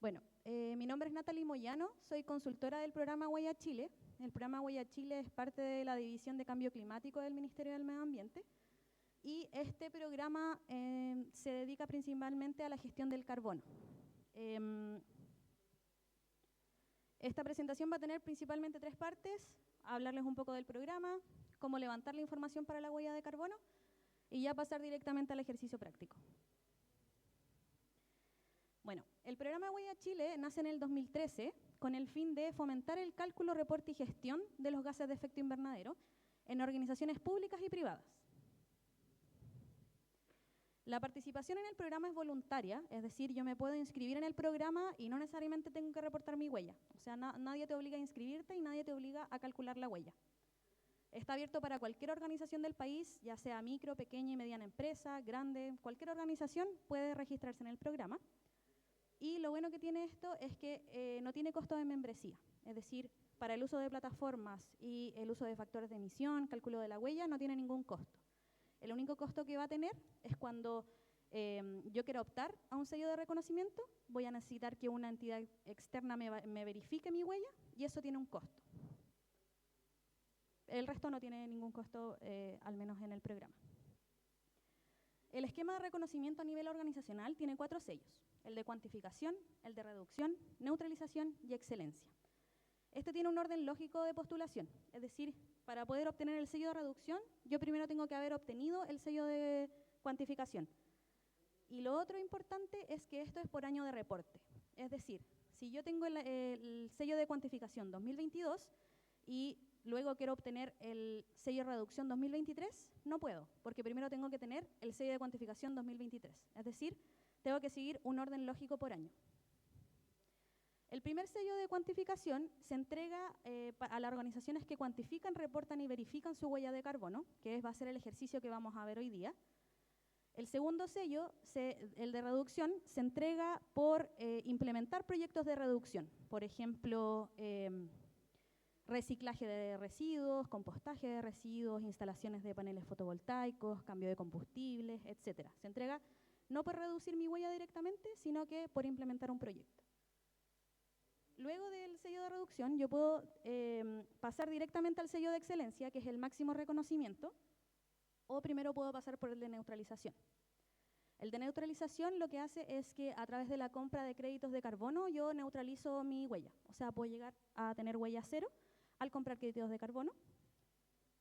Bueno, mi nombre es Natalie Moyano, soy consultora del programa Huella Chile. El programa Huella Chile es parte de la División de Cambio Climático del Ministerio del Medio Ambiente. Y este programa se dedica principalmente a la gestión del carbono. Esta presentación va a tener principalmente tres partes: hablarles un poco del programa, cómo levantar la información para la huella de carbono y ya pasar directamente al ejercicio práctico. Bueno, el programa Huella Chile nace en el 2013 con el fin de fomentar el cálculo, reporte y gestión de los gases de efecto invernadero en organizaciones públicas y privadas. La participación en el programa es voluntaria, es decir, yo me puedo inscribir en el programa y no necesariamente tengo que reportar mi huella. O sea, nadie te obliga a inscribirte y nadie te obliga a calcular la huella. Está abierto para cualquier organización del país, ya sea micro, pequeña y mediana empresa, grande, cualquier organización puede registrarse en el programa. Y lo bueno que tiene esto es que no tiene costo de membresía, es decir, para el uso de plataformas y el uso de factores de emisión, cálculo de la huella, no tiene ningún costo. El único costo que va a tener es cuando yo quiera optar a un sello de reconocimiento, voy a necesitar que una entidad externa me verifique mi huella y eso tiene un costo. El resto no tiene ningún costo, al menos en el programa. El esquema de reconocimiento a nivel organizacional tiene 4 sellos: el de cuantificación, el de reducción, neutralización y excelencia. Este tiene un orden lógico de postulación, es decir, para poder obtener el sello de reducción, yo primero tengo que haber obtenido el sello de cuantificación. Y lo otro importante es que esto es por año de reporte, es decir, si yo tengo el sello de cuantificación 2022 y luego quiero obtener el sello de reducción 2023, no puedo, porque primero tengo que tener el sello de cuantificación 2023. Es decir, tengo que seguir un orden lógico por año. El primer sello de cuantificación se entrega a las organizaciones que cuantifican, reportan y verifican su huella de carbono, que va a ser el ejercicio que vamos a ver hoy día. El segundo sello, el de reducción, se entrega por implementar proyectos de reducción. Por ejemplo, reciclaje de residuos, compostaje de residuos, instalaciones de paneles fotovoltaicos, cambio de combustibles, etc. Se entrega no por reducir mi huella directamente, sino que por implementar un proyecto. Luego del sello de reducción, yo puedo pasar directamente al sello de excelencia, que es el máximo reconocimiento, o primero puedo pasar por el de neutralización. El de neutralización lo que hace es que a través de la compra de créditos de carbono yo neutralizo mi huella. O sea, puedo llegar a tener huella cero al comprar créditos de carbono.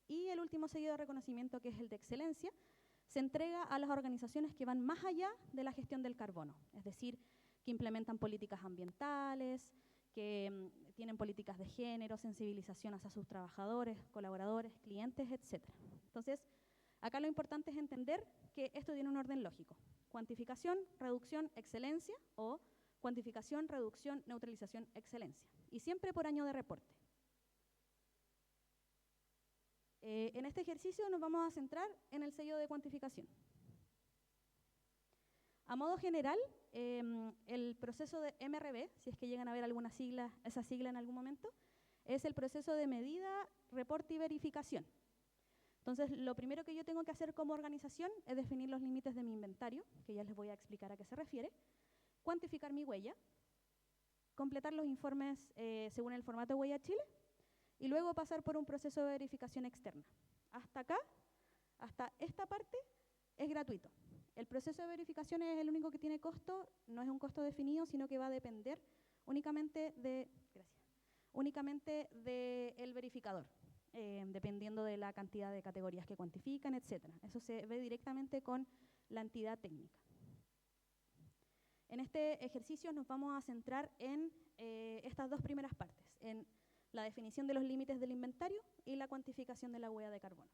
Y el último sello de reconocimiento, que es el de excelencia, se entrega a las organizaciones que van más allá de la gestión del carbono, es decir, que implementan políticas ambientales, que tienen políticas de género, sensibilización hacia sus trabajadores, colaboradores, clientes, etc. Entonces, acá lo importante es entender que esto tiene un orden lógico: cuantificación, reducción, excelencia, o cuantificación, reducción, neutralización, excelencia. Y siempre por año de reporte. En este ejercicio nos vamos a centrar en el sello de cuantificación. A modo general, el proceso de MRV, si es que llegan a ver alguna sigla, esa sigla en algún momento, es el proceso de medida, reporte y verificación. Entonces, lo primero que yo tengo que hacer como organización es definir los límites de mi inventario, que ya les voy a explicar a qué se refiere, cuantificar mi huella, completar los informes según el formato Huella Chile, y luego pasar por un proceso de verificación externa. Hasta acá, hasta esta parte, es gratuito. El proceso de verificación es el único que tiene costo, no es un costo definido, sino que va a depender únicamente del verificador, dependiendo de la cantidad de categorías que cuantifican, etc. Eso se ve directamente con la entidad técnica. En este ejercicio nos vamos a centrar en estas dos primeras partes, en la definición de los límites del inventario y la cuantificación de la huella de carbono.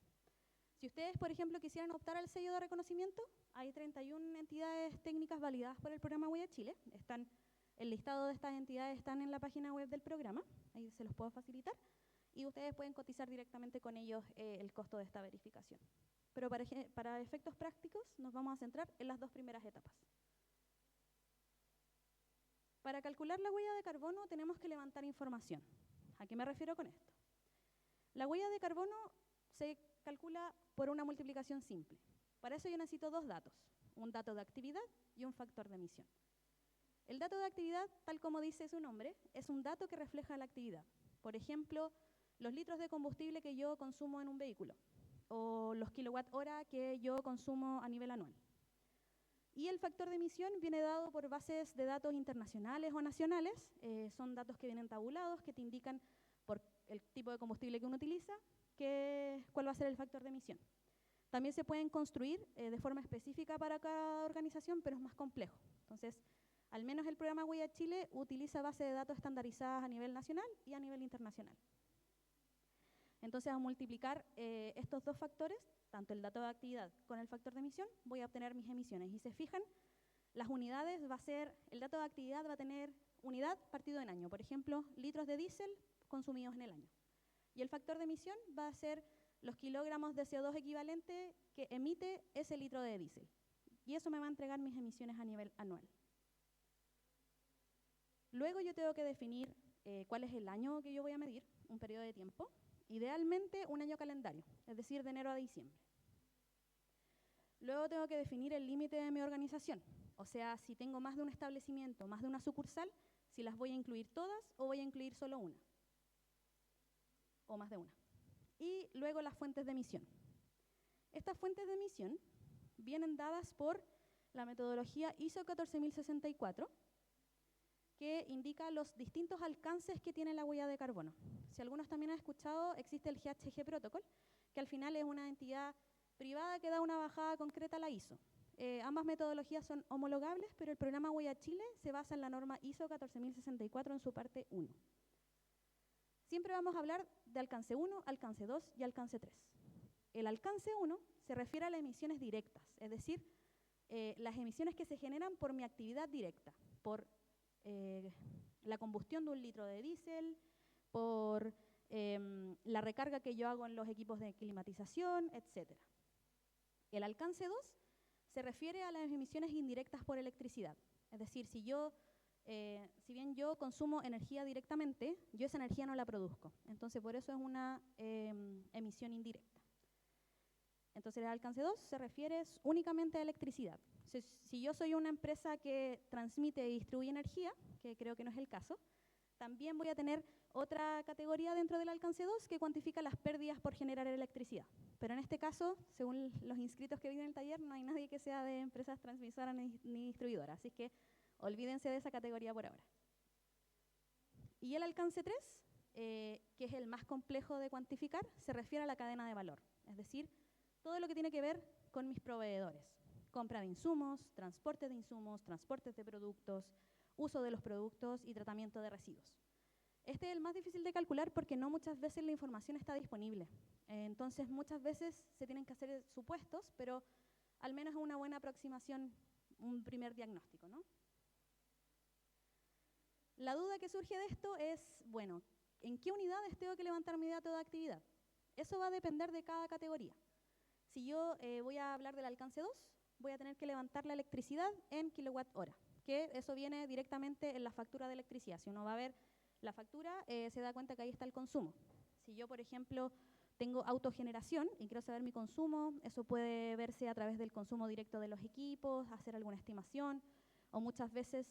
Si ustedes, por ejemplo, quisieran optar al sello de reconocimiento, hay 31 entidades técnicas validadas por el programa Huella Chile. El listado de estas entidades están en la página web del programa, ahí se los puedo facilitar, y ustedes pueden cotizar directamente con ellos el costo de esta verificación. Pero para efectos prácticos nos vamos a centrar en las dos primeras etapas. Para calcular la huella de carbono tenemos que levantar información. ¿A qué me refiero con esto? La huella de carbono se calcula por una multiplicación simple. Para eso yo necesito dos datos: un dato de actividad y un factor de emisión. El dato de actividad, tal como dice su nombre, es un dato que refleja la actividad. Por ejemplo, los litros de combustible que yo consumo en un vehículo o los kilowatt-hora que yo consumo a nivel anual. Y el factor de emisión viene dado por bases de datos internacionales o nacionales. Son datos que vienen tabulados, que te indican por el tipo de combustible que uno utiliza, cuál va a ser el factor de emisión. También se pueden construir de forma específica para cada organización, pero es más complejo. Entonces, al menos el programa Huella Chile utiliza bases de datos estandarizadas a nivel nacional y a nivel internacional. Entonces, al multiplicar estos dos factores, tanto el dato de actividad con el factor de emisión, voy a obtener mis emisiones. Y se fijan, las unidades el dato de actividad va a tener unidad partido en año. Por ejemplo, litros de diésel consumidos en el año. Y el factor de emisión va a ser los kilogramos de CO2 equivalente que emite ese litro de diésel. Y eso me va a entregar mis emisiones a nivel anual. Luego yo tengo que definir cuál es el año que yo voy a medir, un periodo de tiempo. Idealmente un año calendario, es decir, de enero a diciembre. Luego tengo que definir el límite de mi organización, o sea, si tengo más de un establecimiento, más de una sucursal, si las voy a incluir todas o voy a incluir solo una, o más de una. Y luego las fuentes de emisión. Estas fuentes de emisión vienen dadas por la metodología ISO 14064, que indica los distintos alcances que tiene la huella de carbono. Si algunos también han escuchado, existe el GHG Protocol, que al final es una entidad privada que da una bajada concreta a la ISO. Ambas metodologías son homologables, pero el programa Huella Chile se basa en la norma ISO 14064 en su parte 1. Siempre vamos a hablar de alcance 1, alcance 2 y alcance 3. El alcance 1 se refiere a las emisiones directas, es decir, las emisiones que se generan por mi actividad directa, por la combustión de un litro de diésel, por la recarga que yo hago en los equipos de climatización, etc. El alcance 2 se refiere a las emisiones indirectas por electricidad. Es decir, si bien yo consumo energía directamente, yo esa energía no la produzco. Entonces, por eso es una emisión indirecta. Entonces, el alcance 2 se refiere únicamente a electricidad. Si yo soy una empresa que transmite y distribuye energía, que creo que no es el caso, también voy a tener otra categoría dentro del alcance 2 que cuantifica las pérdidas por generar electricidad. Pero en este caso, según los inscritos que vienen en el taller, no hay nadie que sea de empresas transmisoras ni distribuidoras, así que olvídense de esa categoría por ahora. Y el alcance 3, que es el más complejo de cuantificar, se refiere a la cadena de valor, es decir, todo lo que tiene que ver con mis proveedores. Compra de insumos, transportes de productos, uso de los productos y tratamiento de residuos. Este es el más difícil de calcular porque no muchas veces la información está disponible. Entonces, muchas veces se tienen que hacer supuestos, pero al menos es una buena aproximación, un primer diagnóstico, ¿no? La duda que surge de esto es, bueno, ¿en qué unidades tengo que levantar mi dato de actividad? Eso va a depender de cada categoría. Si yo voy a hablar del alcance 2, voy a tener que levantar la electricidad en kilowatt-hora, que eso viene directamente en la factura de electricidad. Si uno va a ver la factura, se da cuenta que ahí está el consumo. Si yo, por ejemplo, tengo autogeneración y quiero saber mi consumo, eso puede verse a través del consumo directo de los equipos, hacer alguna estimación, o muchas veces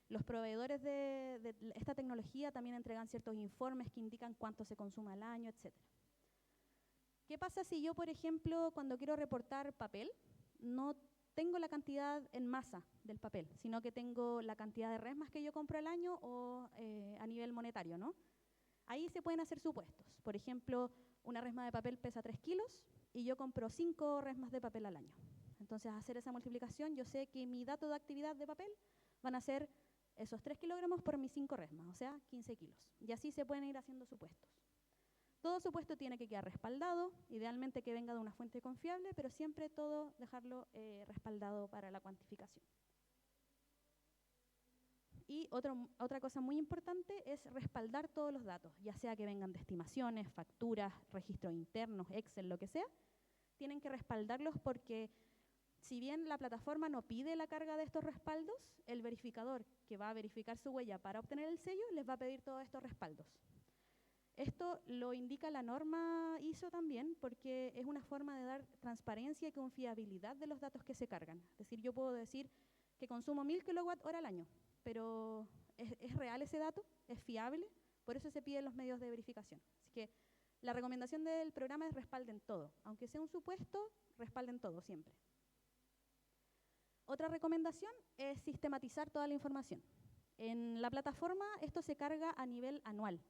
los proveedores de esta tecnología también entregan ciertos informes que indican cuánto se consume al año, etc. ¿Qué pasa si yo, por ejemplo, cuando quiero reportar papel, no tengo la cantidad en masa del papel, sino que tengo la cantidad de resmas que yo compro al año o a nivel monetario, ¿no? Ahí se pueden hacer supuestos. Por ejemplo, una resma de papel pesa 3 kilos y yo compro 5 resmas de papel al año. Entonces, hacer esa multiplicación, yo sé que mi dato de actividad de papel van a ser esos 3 kilogramos por mis 5 resmas, o sea, 15 kilos. Y así se pueden ir haciendo supuestos. Todo supuesto tiene que quedar respaldado, idealmente que venga de una fuente confiable, pero siempre todo dejarlo respaldado para la cuantificación. Y otra cosa muy importante es respaldar todos los datos, ya sea que vengan de estimaciones, facturas, registros internos, Excel, lo que sea, tienen que respaldarlos porque si bien la plataforma no pide la carga de estos respaldos, el verificador que va a verificar su huella para obtener el sello les va a pedir todos estos respaldos. Esto lo indica la norma ISO también porque es una forma de dar transparencia y confiabilidad de los datos que se cargan. Es decir, yo puedo decir que consumo 1000 kWh al año, pero ¿es real ese dato? ¿Es fiable? Por eso se piden los medios de verificación. Así que la recomendación del programa es respalden todo. Aunque sea un supuesto, respalden todo siempre. Otra recomendación es sistematizar toda la información. En la plataforma esto se carga a nivel anual.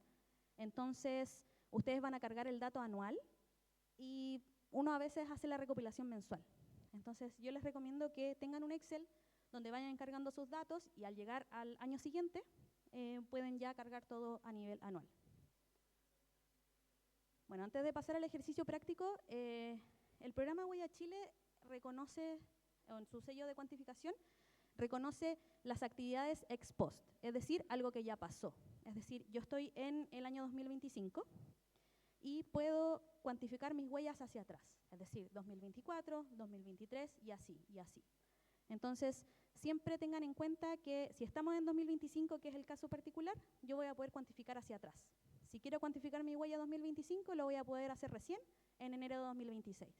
Entonces, ustedes van a cargar el dato anual y uno a veces hace la recopilación mensual. Entonces, yo les recomiendo que tengan un Excel donde vayan cargando sus datos y al llegar al año siguiente pueden ya cargar todo a nivel anual. Bueno, antes de pasar al ejercicio práctico, el programa Huella Chile reconoce, en su sello de cuantificación, reconoce las actividades ex post, es decir, algo que ya pasó. Es decir, yo estoy en el año 2025 y puedo cuantificar mis huellas hacia atrás, es decir, 2024, 2023 y así, y así. Entonces, siempre tengan en cuenta que si estamos en 2025, que es el caso particular, yo voy a poder cuantificar hacia atrás. Si quiero cuantificar mi huella 2025, lo voy a poder hacer recién en enero de 2026.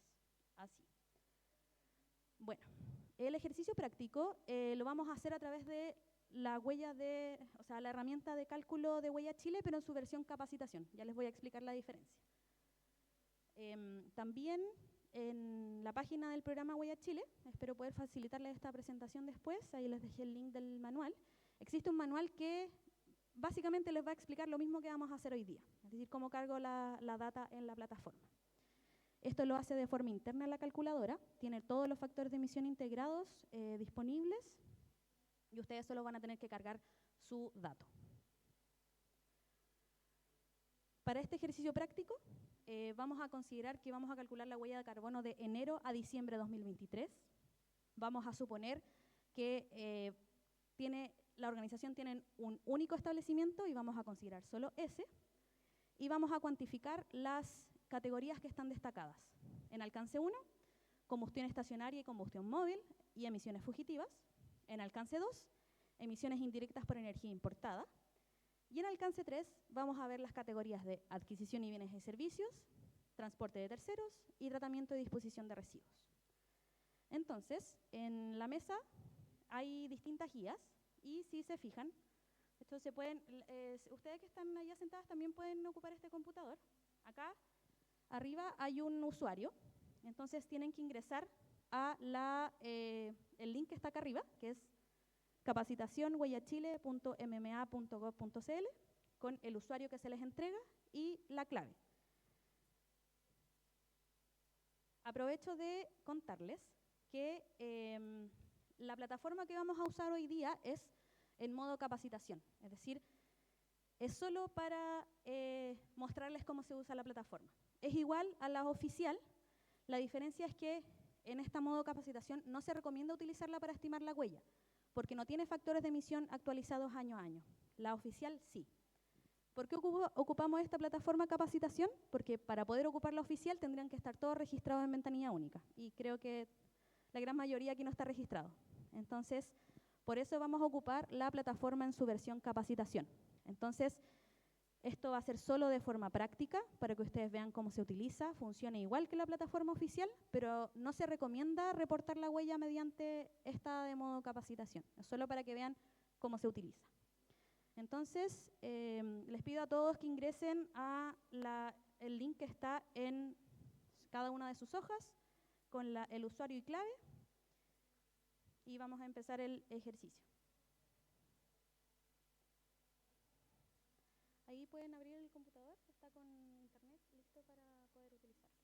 Así. Bueno, el ejercicio práctico lo vamos a hacer a través de la la herramienta de cálculo de Huella Chile, pero en su versión capacitación. Ya les voy a explicar la diferencia. También en la página del programa Huella Chile, espero poder facilitarles esta presentación después, ahí les dejé el link del manual. Existe un manual que básicamente les va a explicar lo mismo que vamos a hacer hoy día, es decir, cómo cargo la data en la plataforma. Esto lo hace de forma interna en la calculadora, tiene todos los factores de emisión integrados disponibles y ustedes solo van a tener que cargar su dato. Para este ejercicio práctico vamos a considerar que vamos a calcular la huella de carbono de enero a diciembre de 2023. Vamos a suponer que la organización tiene un único establecimiento y vamos a considerar solo ese. Y vamos a cuantificar las categorías que están destacadas. En alcance 1, combustión estacionaria y combustión móvil y emisiones fugitivas. En alcance 2, emisiones indirectas por energía importada. Y en alcance 3 vamos a ver las categorías de adquisición y bienes y servicios, transporte de terceros y tratamiento y disposición de residuos. Entonces, en la mesa hay distintas guías y si se fijan, esto se pueden, ustedes que están allá sentadas también pueden ocupar este computador. Acá arriba hay un usuario, entonces tienen que ingresar a el link que está acá arriba, que es capacitacionhuellachile.mma.gov.cl con el usuario que se les entrega y la clave. Aprovecho de contarles que la plataforma que vamos a usar hoy día es en modo capacitación, es decir, es solo para mostrarles cómo se usa la plataforma. Es igual a la oficial, la diferencia es que en este modo capacitación no se recomienda utilizarla para estimar la huella, porque no tiene factores de emisión actualizados año a año. La oficial sí. ¿Por qué ocupamos esta plataforma capacitación? Porque para poder ocupar la oficial tendrían que estar todos registrados en ventanilla única. Y creo que la gran mayoría aquí no está registrado. Entonces, por eso vamos a ocupar la plataforma en su versión capacitación. Entonces, esto va a ser solo de forma práctica para que ustedes vean cómo se utiliza. Funciona igual que la plataforma oficial, pero no se recomienda reportar la huella mediante esta de modo capacitación. Es solo para que vean cómo se utiliza. Entonces, les pido a todos que ingresen a el link que está en cada una de sus hojas con el usuario y clave y vamos a empezar el ejercicio. Ahí pueden abrir el computador, está con internet listo para poder utilizarlo.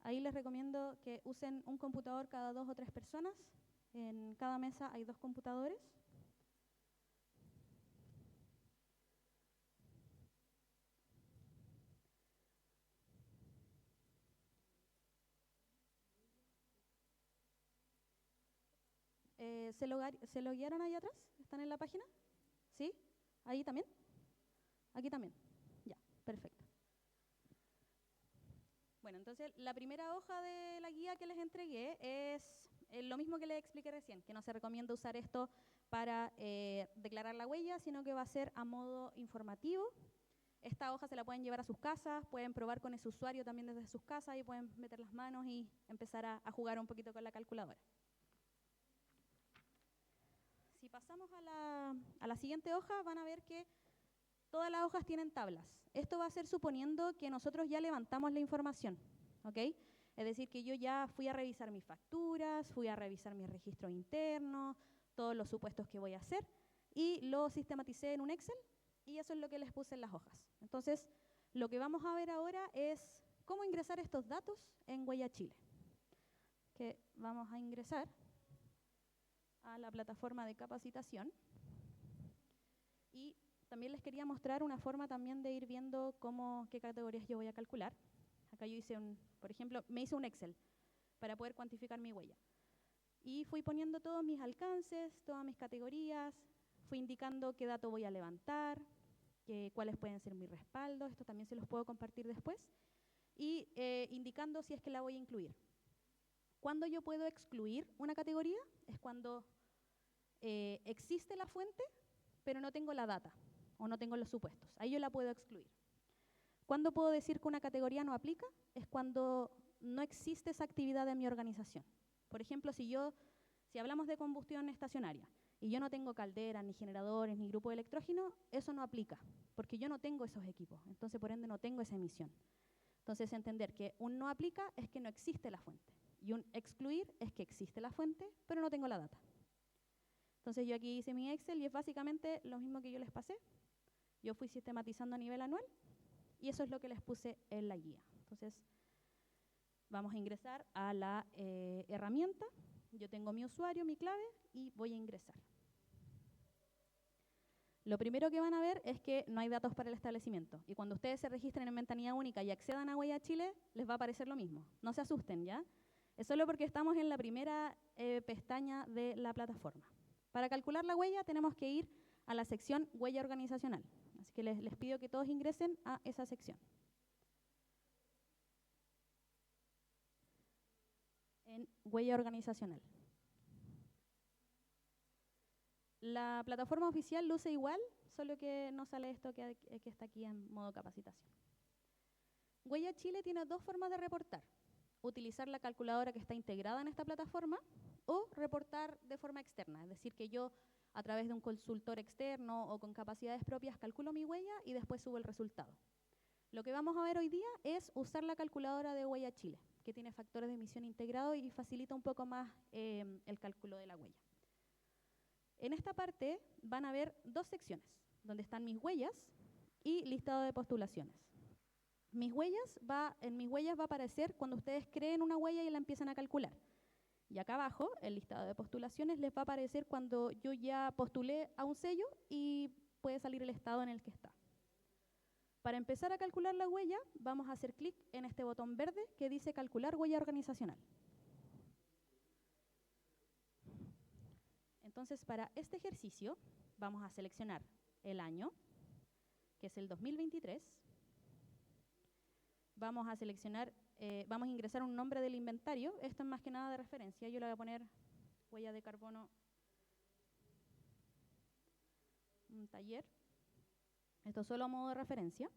Ahí les recomiendo que usen un computador cada 2 o 3 personas. En cada mesa hay 2 computadores. ¿Se loguearon ahí atrás? ¿Están en la página? ¿Sí? ¿Ahí también? Aquí también. Ya, perfecto. Bueno, entonces la primera hoja de la guía que les entregué es lo mismo que les expliqué recién, que no se recomienda usar esto para declarar la huella, sino que va a ser a modo informativo. Esta hoja se la pueden llevar a sus casas, pueden probar con ese usuario también desde sus casas y pueden meter las manos y empezar a jugar un poquito con la calculadora. Si pasamos a la siguiente hoja, van a ver que todas las hojas tienen tablas. Esto va a ser suponiendo que nosotros ya levantamos la información, ¿ok? Es decir, que yo ya fui a revisar mis facturas, fui a revisar mis registros internos, todos los supuestos que voy a hacer, y lo sistematicé en un Excel, y eso es lo que les puse en las hojas. Entonces, lo que vamos a ver ahora es cómo ingresar estos datos en Huella Chile. Que vamos a ingresar a la plataforma de capacitación. Y también les quería mostrar una forma también de ir viendo qué categorías yo voy a calcular. Acá yo hice por ejemplo, me hice un Excel para poder cuantificar mi huella. Y fui poniendo todos mis alcances, todas mis categorías, fui indicando qué dato voy a levantar, cuáles pueden ser mis respaldos, esto también se los puedo compartir después, y indicando si es que la voy a incluir. ¿Cuándo yo puedo excluir una categoría? Es cuando existe la fuente, pero no tengo la data, o no tengo los supuestos. Ahí yo la puedo excluir. ¿Cuándo puedo decir que una categoría no aplica? Es cuando no existe esa actividad en mi organización. Por ejemplo, si hablamos de combustión estacionaria y yo no tengo calderas, ni generadores, ni grupo de electrógeno, eso no aplica, porque yo no tengo esos equipos, entonces por ende no tengo esa emisión. Entonces entender que un no aplica es que no existe la fuente, y un excluir es que existe la fuente, pero no tengo la data. Entonces yo aquí hice mi Excel y es básicamente lo mismo que yo les pasé. Yo fui sistematizando a nivel anual y eso es lo que les puse en la guía. Entonces vamos a ingresar a la herramienta. Yo tengo mi usuario, mi clave y voy a ingresar. Lo primero que van a ver es que no hay datos para el establecimiento. Y cuando ustedes se registren en ventanilla única y accedan a Huella Chile, les va a aparecer lo mismo. No se asusten, ¿ya? Es solo porque estamos en la primera pestaña de la plataforma. Para calcular la huella tenemos que ir a la sección Huella Organizacional. Así que les pido que todos ingresen a esa sección. En Huella Organizacional. La plataforma oficial luce igual, solo que no sale esto que está aquí en modo capacitación. Huella Chile tiene dos formas de reportar. Utilizar la calculadora que está integrada en esta plataforma o reportar de forma externa, es decir, que yo a través de un consultor externo o con capacidades propias calculo mi huella y después subo el resultado. Lo que vamos a ver hoy día es usar la calculadora de Huella Chile, que tiene factores de emisión integrados y facilita un poco más el cálculo de la huella. En esta parte van a ver dos secciones, donde están mis huellas y listado de postulaciones. En mis huellas va a aparecer cuando ustedes creen una huella y la empiezan a calcular. Y acá abajo, el listado de postulaciones, les va a aparecer cuando yo ya postulé a un sello y puede salir el estado en el que está. Para empezar a calcular la huella, vamos a hacer clic en este botón verde que dice calcular huella organizacional. Entonces, para este ejercicio, vamos a seleccionar el año, que es el 2023. Vamos a seleccionar, vamos a ingresar un nombre del inventario. Esto es más que nada de referencia. Yo le voy a poner huella de carbono, un taller. Esto solo a modo de referencia.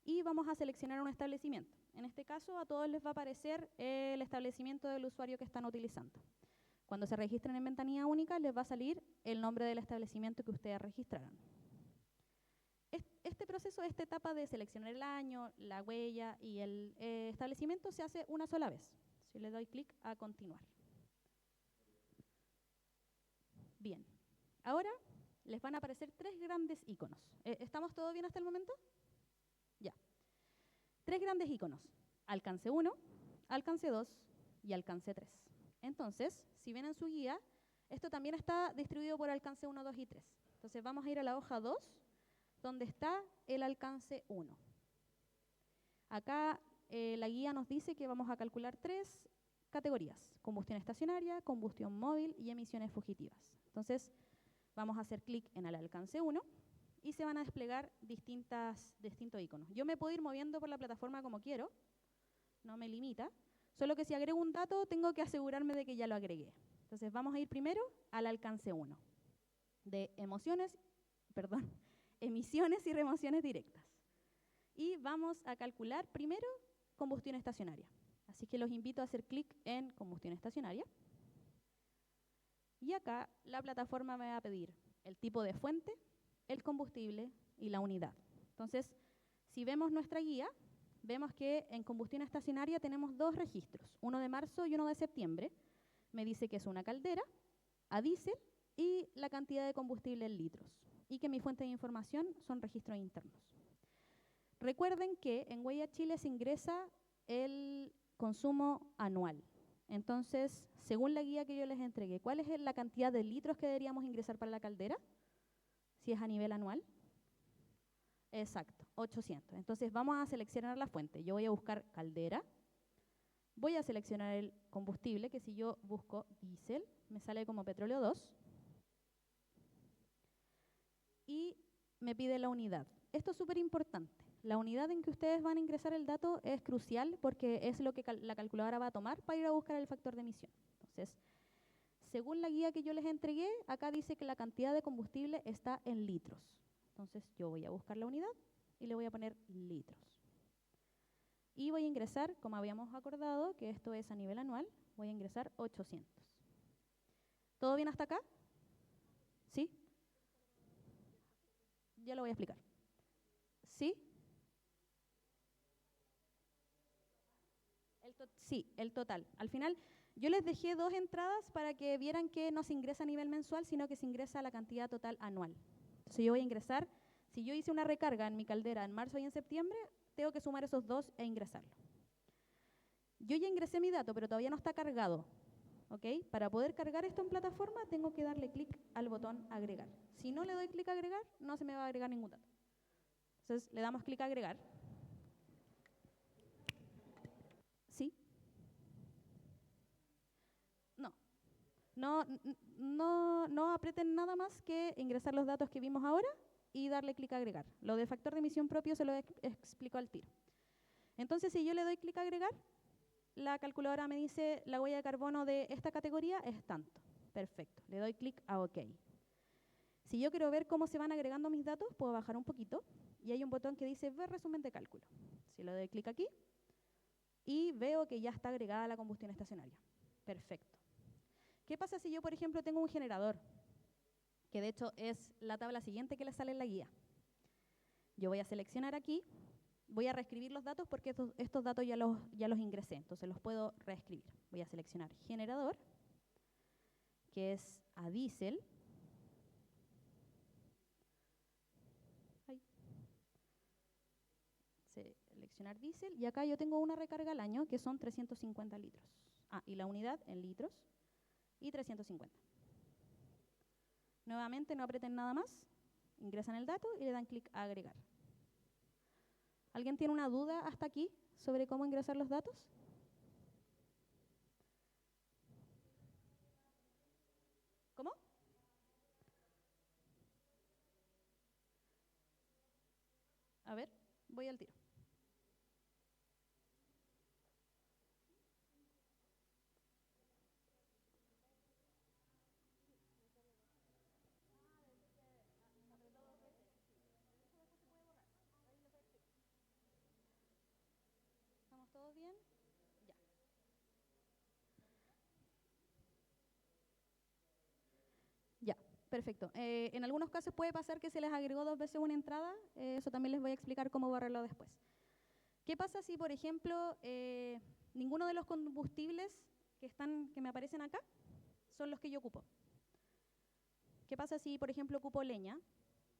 Y vamos a seleccionar un establecimiento. En este caso, a todos les va a aparecer el establecimiento del usuario que están utilizando. Cuando se registren en ventanilla única, les va a salir el nombre del establecimiento que ustedes registraron. Este proceso, esta etapa de seleccionar el año, la huella y el establecimiento se hace una sola vez. Si le doy clic a continuar. Bien, ahora les van a aparecer tres grandes iconos. ¿Estamos todos bien hasta el momento? Ya. Tres grandes iconos. Alcance 1, alcance 2 y alcance 3. Entonces, si ven en su guía, esto también está distribuido por alcance 1, 2 y 3. Entonces vamos a ir a la hoja 2, donde está el alcance 1. Acá la guía nos dice que vamos a calcular tres categorías: combustión estacionaria, combustión móvil y emisiones fugitivas. Entonces vamos a hacer clic en el alcance 1 y se van a desplegar distintos iconos. Yo me puedo ir moviendo por la plataforma como quiero, no me limita, solo que si agrego un dato tengo que asegurarme de que ya lo agregué. Entonces vamos a ir primero al alcance 1, de emisiones y remociones directas. Y vamos a calcular primero combustión estacionaria. Así que los invito a hacer clic en combustión estacionaria. Y acá la plataforma me va a pedir el tipo de fuente, el combustible y la unidad. Entonces, si vemos nuestra guía, vemos que en combustión estacionaria tenemos dos registros, uno de marzo y uno de septiembre. Me dice que es una caldera, a diésel y la cantidad de combustible en litros. Y que mi fuente de información son registros internos. Recuerden que en Huella Chile se ingresa el consumo anual. Entonces, según la guía que yo les entregué, ¿cuál es la cantidad de litros que deberíamos ingresar para la caldera? Si es a nivel anual. Exacto, 800. Entonces vamos a seleccionar la fuente. Yo voy a buscar caldera. Voy a seleccionar el combustible, que si yo busco diésel, me sale como petróleo 2. Y me pide la unidad. Esto es súper importante. La unidad en que ustedes van a ingresar el dato es crucial porque es lo que la calculadora va a tomar para ir a buscar el factor de emisión. Entonces, según la guía que yo les entregué, acá dice que la cantidad de combustible está en litros. Entonces, yo voy a buscar la unidad y le voy a poner litros. Y voy a ingresar, como habíamos acordado, que esto es a nivel anual, voy a ingresar 800. ¿Todo bien hasta acá? ¿Sí? Ya lo voy a explicar. ¿Sí? Sí, el total. Al final, yo les dejé dos entradas para que vieran que no se ingresa a nivel mensual, sino que se ingresa a la cantidad total anual. Entonces yo voy a ingresar, si yo hice una recarga en mi caldera en marzo y en septiembre, tengo que sumar esos dos e ingresarlo. Yo ya ingresé mi dato, pero todavía no está cargado. ¿Ok? Para poder cargar esto en plataforma, tengo que darle clic al botón agregar. Si no le doy clic a agregar, no se me va a agregar ningún dato. Entonces le damos clic a agregar. ¿Sí? No aprieten nada más que ingresar los datos que vimos ahora y darle clic a agregar. Lo de factor de emisión propio se lo explico al tiro. Entonces, si yo le doy clic a agregar, la calculadora me dice la huella de carbono de esta categoría es tanto. Perfecto. Le doy clic a OK. Si yo quiero ver cómo se van agregando mis datos, puedo bajar un poquito y hay un botón que dice ver resumen de cálculo. Si le doy clic aquí y veo que ya está agregada la combustión estacionaria. Perfecto. ¿Qué pasa si yo, por ejemplo, tengo un generador? Que de hecho es la tabla siguiente que les sale en la guía. Yo voy a seleccionar aquí, voy a reescribir los datos porque estos datos ya los ingresé, entonces los puedo reescribir. Voy a seleccionar generador, que es a diésel. Seleccionar diésel y acá yo tengo una recarga al año que son 350 litros. Y la unidad en litros y 350. Nuevamente no aprieten nada más, ingresan el dato y le dan clic a agregar. ¿Alguien tiene una duda hasta aquí sobre cómo ingresar los datos? ¿Cómo? A ver, voy al tiro. ¿Estamos todos bien? Ya. Ya, perfecto. En algunos casos puede pasar que se les agregó 2 veces una entrada. Eso también les voy a explicar cómo borrarlo después. ¿Qué pasa si, por ejemplo, ninguno de los combustibles que me aparecen acá son los que yo ocupo? ¿Qué pasa si, por ejemplo, ocupo leña?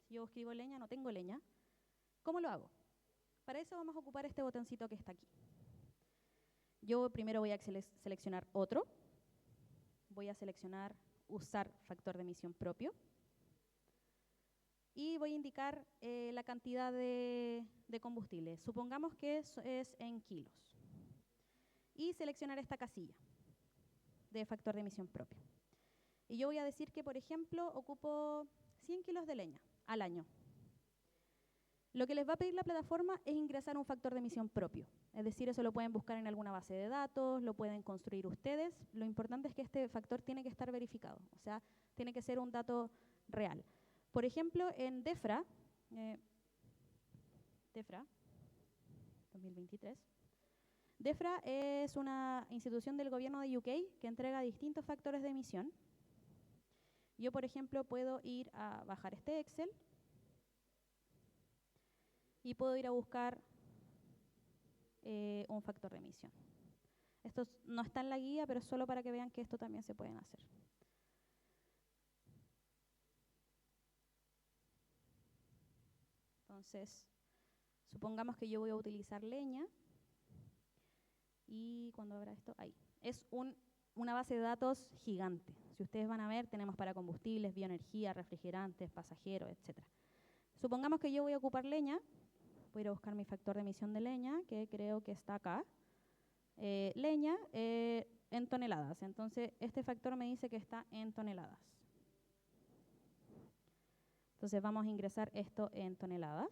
Si yo escribo leña, no tengo leña. ¿Cómo lo hago? Para eso vamos a ocupar este botoncito que está aquí. Yo primero voy a seleccionar otro. Voy a seleccionar usar factor de emisión propio. Y voy a indicar la cantidad de combustible. Supongamos que eso es en kilos. Y seleccionar esta casilla de factor de emisión propio. Y yo voy a decir que, por ejemplo, ocupo 100 kilos de leña al año. Lo que les va a pedir la plataforma es ingresar un factor de emisión propio. Es decir, eso lo pueden buscar en alguna base de datos, lo pueden construir ustedes. Lo importante es que este factor tiene que estar verificado, o sea, tiene que ser un dato real. Por ejemplo, en DEFRA, 2023. DEFRA es una institución del gobierno de UK que entrega distintos factores de emisión. Yo, por ejemplo, puedo ir a bajar este Excel y puedo ir a buscar un factor de emisión. Esto no está en la guía, pero es solo para que vean que esto también se pueden hacer. Entonces, supongamos que yo voy a utilizar leña y cuando abra esto, ahí. Es una base de datos gigante. Si ustedes van a ver, tenemos para combustibles, bioenergía, refrigerantes, pasajeros, etc. Supongamos que yo voy a ocupar leña. Voy a ir a buscar mi factor de emisión de leña, que creo que está acá. Leña en toneladas. Entonces, este factor me dice que está en toneladas. Entonces, vamos a ingresar esto en toneladas.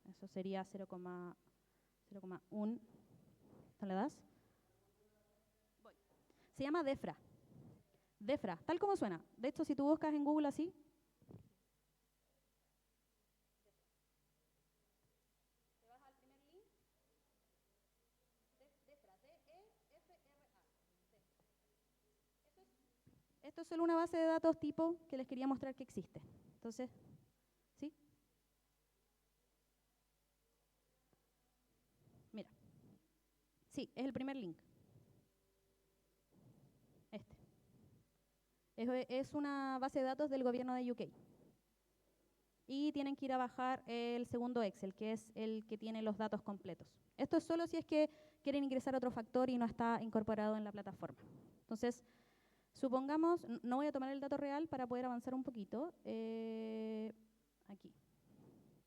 Eso sería 0,1 toneladas. Se llama DEFRA. DEFRA, tal como suena. De hecho, si tú buscas en Google así, te vas al primer link. DEFRA, D-E-F-R-A. Esto es solo una base de datos tipo que les quería mostrar que existe. Entonces, ¿sí? Mira. Sí, es el primer link. Este. Es una base de datos del gobierno de UK. Y tienen que ir a bajar el segundo Excel, que es el que tiene los datos completos. Esto es solo si es que quieren ingresar otro factor y no está incorporado en la plataforma. Entonces, supongamos, no voy a tomar el dato real para poder avanzar un poquito. Aquí.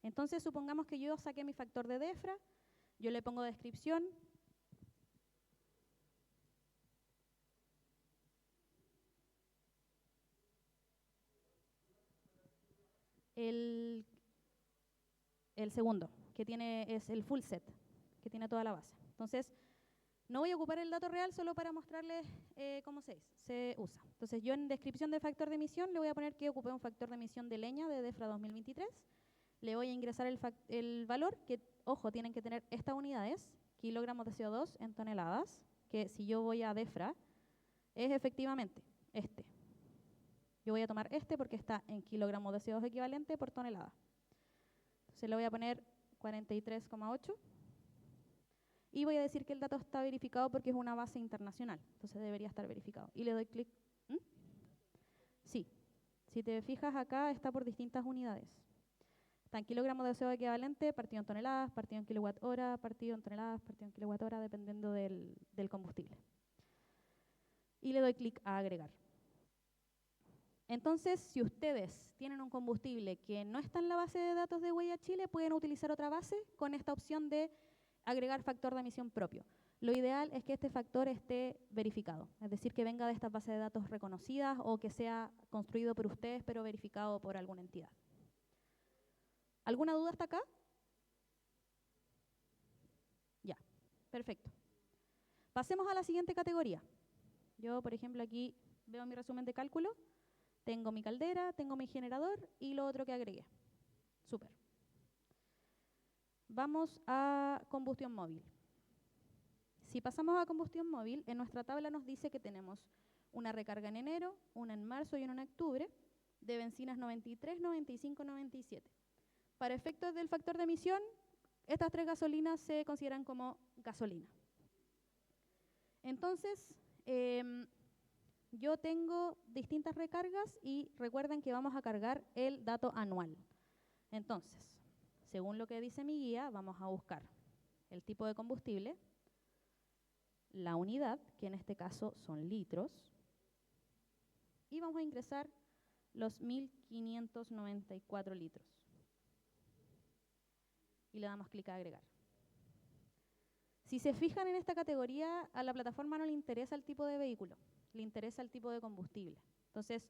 Entonces, supongamos que yo saqué mi factor de DEFRA, yo le pongo descripción. El segundo, que es el full set, que tiene toda la base. Entonces, no voy a ocupar el dato real solo para mostrarles cómo se usa. Entonces, yo en descripción de factor de emisión le voy a poner que ocupé un factor de emisión de leña de DEFRA 2023. Le voy a ingresar el valor, que, ojo, tienen que tener estas unidades, kilogramos de CO2 en toneladas, que si yo voy a DEFRA, es efectivamente este. Yo voy a tomar este porque está en kilogramos de CO2 equivalente por tonelada. Entonces le voy a poner 43,8. Y voy a decir que el dato está verificado porque es una base internacional. Entonces debería estar verificado. Y le doy clic. Sí. Si te fijas acá, está por distintas unidades. Está en kilogramos de CO2 equivalente, partido en toneladas, partido en kilowatt hora, partido en toneladas, partido en kilowatt hora, dependiendo del combustible. Y le doy clic a agregar. Entonces, si ustedes tienen un combustible que no está en la base de datos de Huella Chile, pueden utilizar otra base con esta opción de agregar factor de emisión propio. Lo ideal es que este factor esté verificado, es decir, que venga de estas bases de datos reconocidas o que sea construido por ustedes, pero verificado por alguna entidad. ¿Alguna duda hasta acá? Ya, perfecto. Pasemos a la siguiente categoría. Yo, por ejemplo, aquí veo mi resumen de cálculo. Tengo mi caldera, tengo mi generador y lo otro que agregué. Súper. Vamos a combustión móvil. Si pasamos a combustión móvil, en nuestra tabla nos dice que tenemos una recarga en enero, una en marzo y una en octubre, de bencinas 93, 95, 97. Para efectos del factor de emisión, estas tres gasolinas se consideran como gasolina. Entonces, yo tengo distintas recargas y recuerden que vamos a cargar el dato anual. Entonces, según lo que dice mi guía, vamos a buscar el tipo de combustible, la unidad, que en este caso son litros, y vamos a ingresar los 1594 litros. Y le damos clic a agregar. Si se fijan en esta categoría, a la plataforma no le interesa el tipo de vehículo, le interesa el tipo de combustible. Entonces,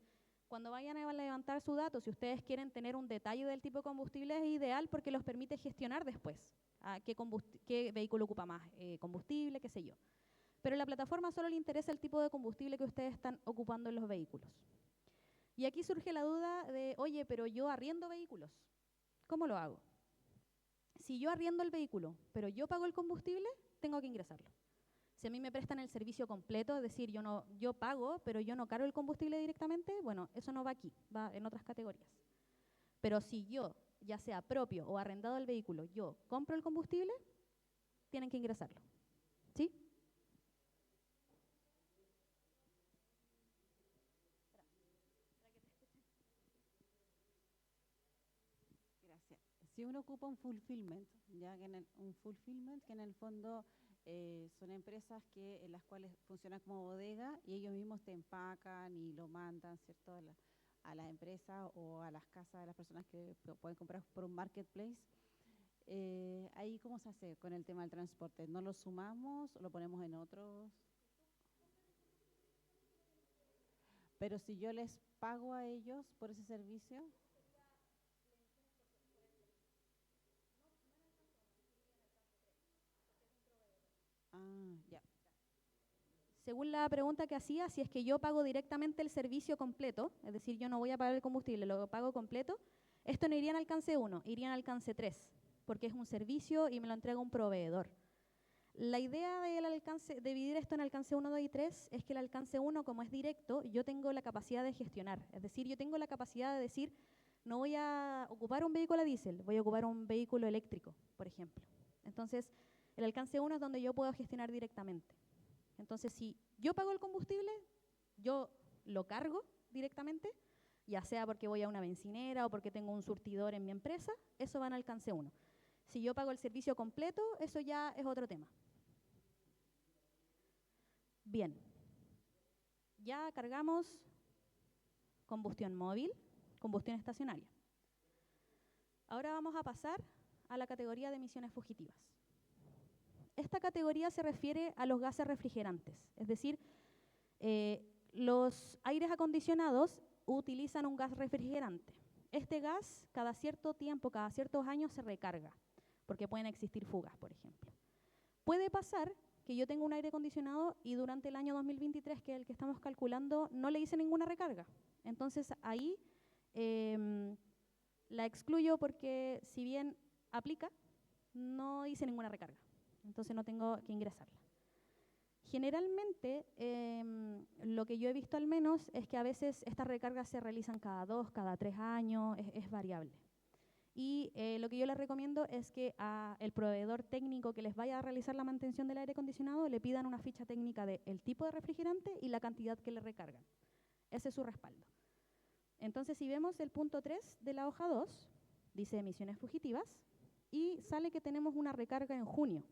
cuando vayan a levantar su dato, si ustedes quieren tener un detalle del tipo de combustible, es ideal porque los permite gestionar después qué vehículo ocupa más combustible, qué sé yo. Pero a la plataforma solo le interesa el tipo de combustible que ustedes están ocupando en los vehículos. Y aquí surge la duda de, oye, pero yo arriendo vehículos, ¿cómo lo hago? si yo arriendo el vehículo, pero yo pago el combustible, tengo que ingresarlo. Si a mí me prestan el servicio completo, es decir, yo pago, pero yo no cargo el combustible directamente, bueno, eso no va aquí, va en otras categorías. Pero si yo, ya sea propio o arrendado el vehículo, yo compro el combustible, tienen que ingresarlo. ¿Sí? Gracias. Si uno ocupa un fulfillment, un fulfillment que en el fondo son empresas en las cuales funcionan como bodega y ellos mismos te empacan y lo mandan, ¿cierto? A las empresas o a las casas de las personas que pueden comprar por un marketplace. Ahí, ¿cómo se hace con el tema del transporte? ¿No lo sumamos o lo ponemos en otros? Pero si yo les pago a ellos por ese servicio. Ah, ya. Según la pregunta que hacía, si es que yo pago directamente el servicio completo, es decir, yo no voy a pagar el combustible, lo pago completo, esto no iría en alcance 1, iría en alcance 3, porque es un servicio y me lo entrega un proveedor. La idea de dividir esto en alcance 1, 2 y 3 es que el alcance 1, como es directo, yo tengo la capacidad de gestionar. Es decir, yo tengo la capacidad de decir, no voy a ocupar un vehículo a diésel, voy a ocupar un vehículo eléctrico, por ejemplo. Entonces, el alcance 1 es donde yo puedo gestionar directamente. Entonces, si yo pago el combustible, yo lo cargo directamente, ya sea porque voy a una bencinera o porque tengo un surtidor en mi empresa, eso va en alcance 1. Si yo pago el servicio completo, eso ya es otro tema. Bien, ya cargamos combustión móvil, combustión estacionaria. Ahora vamos a pasar a la categoría de emisiones fugitivas. Esta categoría se refiere a los gases refrigerantes, es decir, los aires acondicionados utilizan un gas refrigerante. Este gas, cada cierto tiempo, cada ciertos años, se recarga, porque pueden existir fugas, por ejemplo. Puede pasar que yo tengo un aire acondicionado y durante el año 2023, que es el que estamos calculando, no le hice ninguna recarga. Entonces ahí la excluyo porque si bien aplica, no hice ninguna recarga. Entonces no tengo que ingresarla. Generalmente, lo que yo he visto al menos es que a veces estas recargas se realizan cada 2, cada 3 años, es variable. Y lo que yo les recomiendo es que al proveedor técnico que les vaya a realizar la mantención del aire acondicionado le pidan una ficha técnica del tipo de refrigerante y la cantidad que le recargan. Ese es su respaldo. Entonces, si vemos el punto 3 de la hoja 2, dice emisiones fugitivas, y sale que tenemos una recarga en junio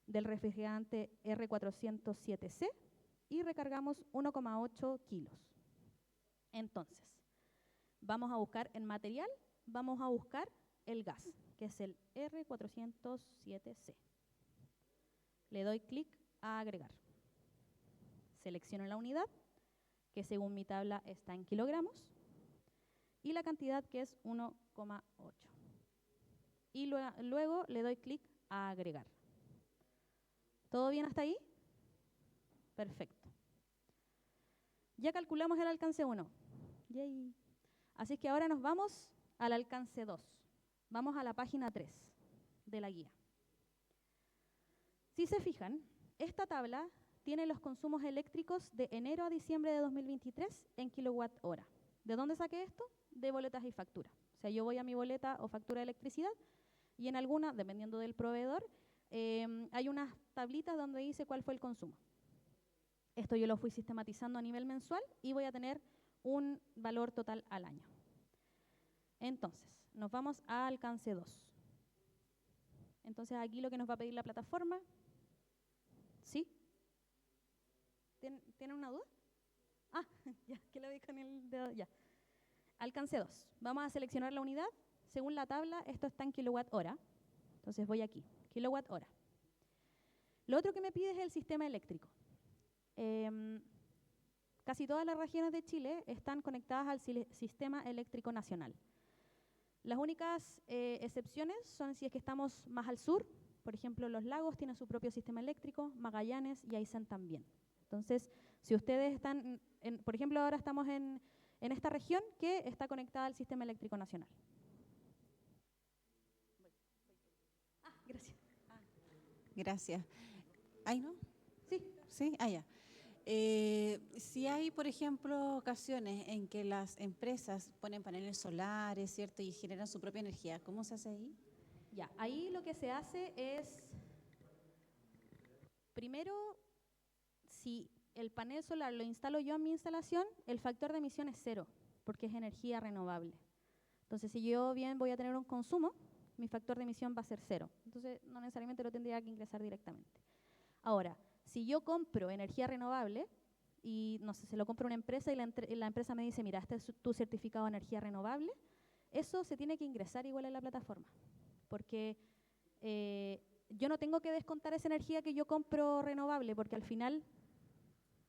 del refrigerante R407C y recargamos 1,8 kilos. Entonces, vamos a buscar en material, vamos a buscar el gas, que es el R407C. Le doy clic a agregar. Selecciono la unidad, que según mi tabla está en kilogramos, y la cantidad que es 1,8. Y luego le doy clic a agregar. ¿Todo bien hasta ahí? Perfecto. Ya calculamos el alcance 1. Yay. Así que ahora nos vamos al alcance 2. Vamos a la página 3 de la guía. Si se fijan, esta tabla tiene los consumos eléctricos de enero a diciembre de 2023 en kilowatt hora. ¿De dónde saqué esto? De boletas y factura. O sea, yo voy a mi boleta o factura de electricidad y en alguna, dependiendo del proveedor, hay unas tablitas donde dice cuál fue el consumo. Esto yo lo fui sistematizando a nivel mensual y voy a tener un valor total al año. Entonces, nos vamos a alcance 2. Entonces, aquí lo que nos va a pedir la plataforma. ¿Sí? ¿Tienen una duda? Ah, ya, que lo vi con el dedo, ya. Alcance 2. Vamos a seleccionar la unidad. Según la tabla, esto está en kilowatt hora. Entonces voy aquí, kilowatt hora. Lo otro que me pide es el sistema eléctrico. Casi todas las regiones de Chile están conectadas al sistema eléctrico nacional. Las únicas excepciones son si es que estamos más al sur. Por ejemplo, Los Lagos tienen su propio sistema eléctrico, Magallanes y Aysén también. Entonces, si ustedes están, por ejemplo, ahora estamos en esta región que está conectada al sistema eléctrico nacional. gracias. ¿Ay, no? Sí. Sí, ya. Si hay, por ejemplo, ocasiones en que las empresas ponen paneles solares, ¿cierto? Y generan su propia energía, ¿cómo se hace ahí? Ya, ahí lo que se hace es, primero, si el panel solar lo instalo yo en mi instalación, el factor de emisión es 0, porque es energía renovable. Entonces, si yo bien voy a tener un consumo, mi factor de emisión va a ser 0. Entonces, no necesariamente lo tendría que ingresar directamente. Ahora, si yo compro energía renovable y, no sé, se lo compro a una empresa y la empresa me dice, mira, este es tu certificado de energía renovable, eso se tiene que ingresar igual en la plataforma, porque yo no tengo que descontar esa energía que yo compro renovable, porque al final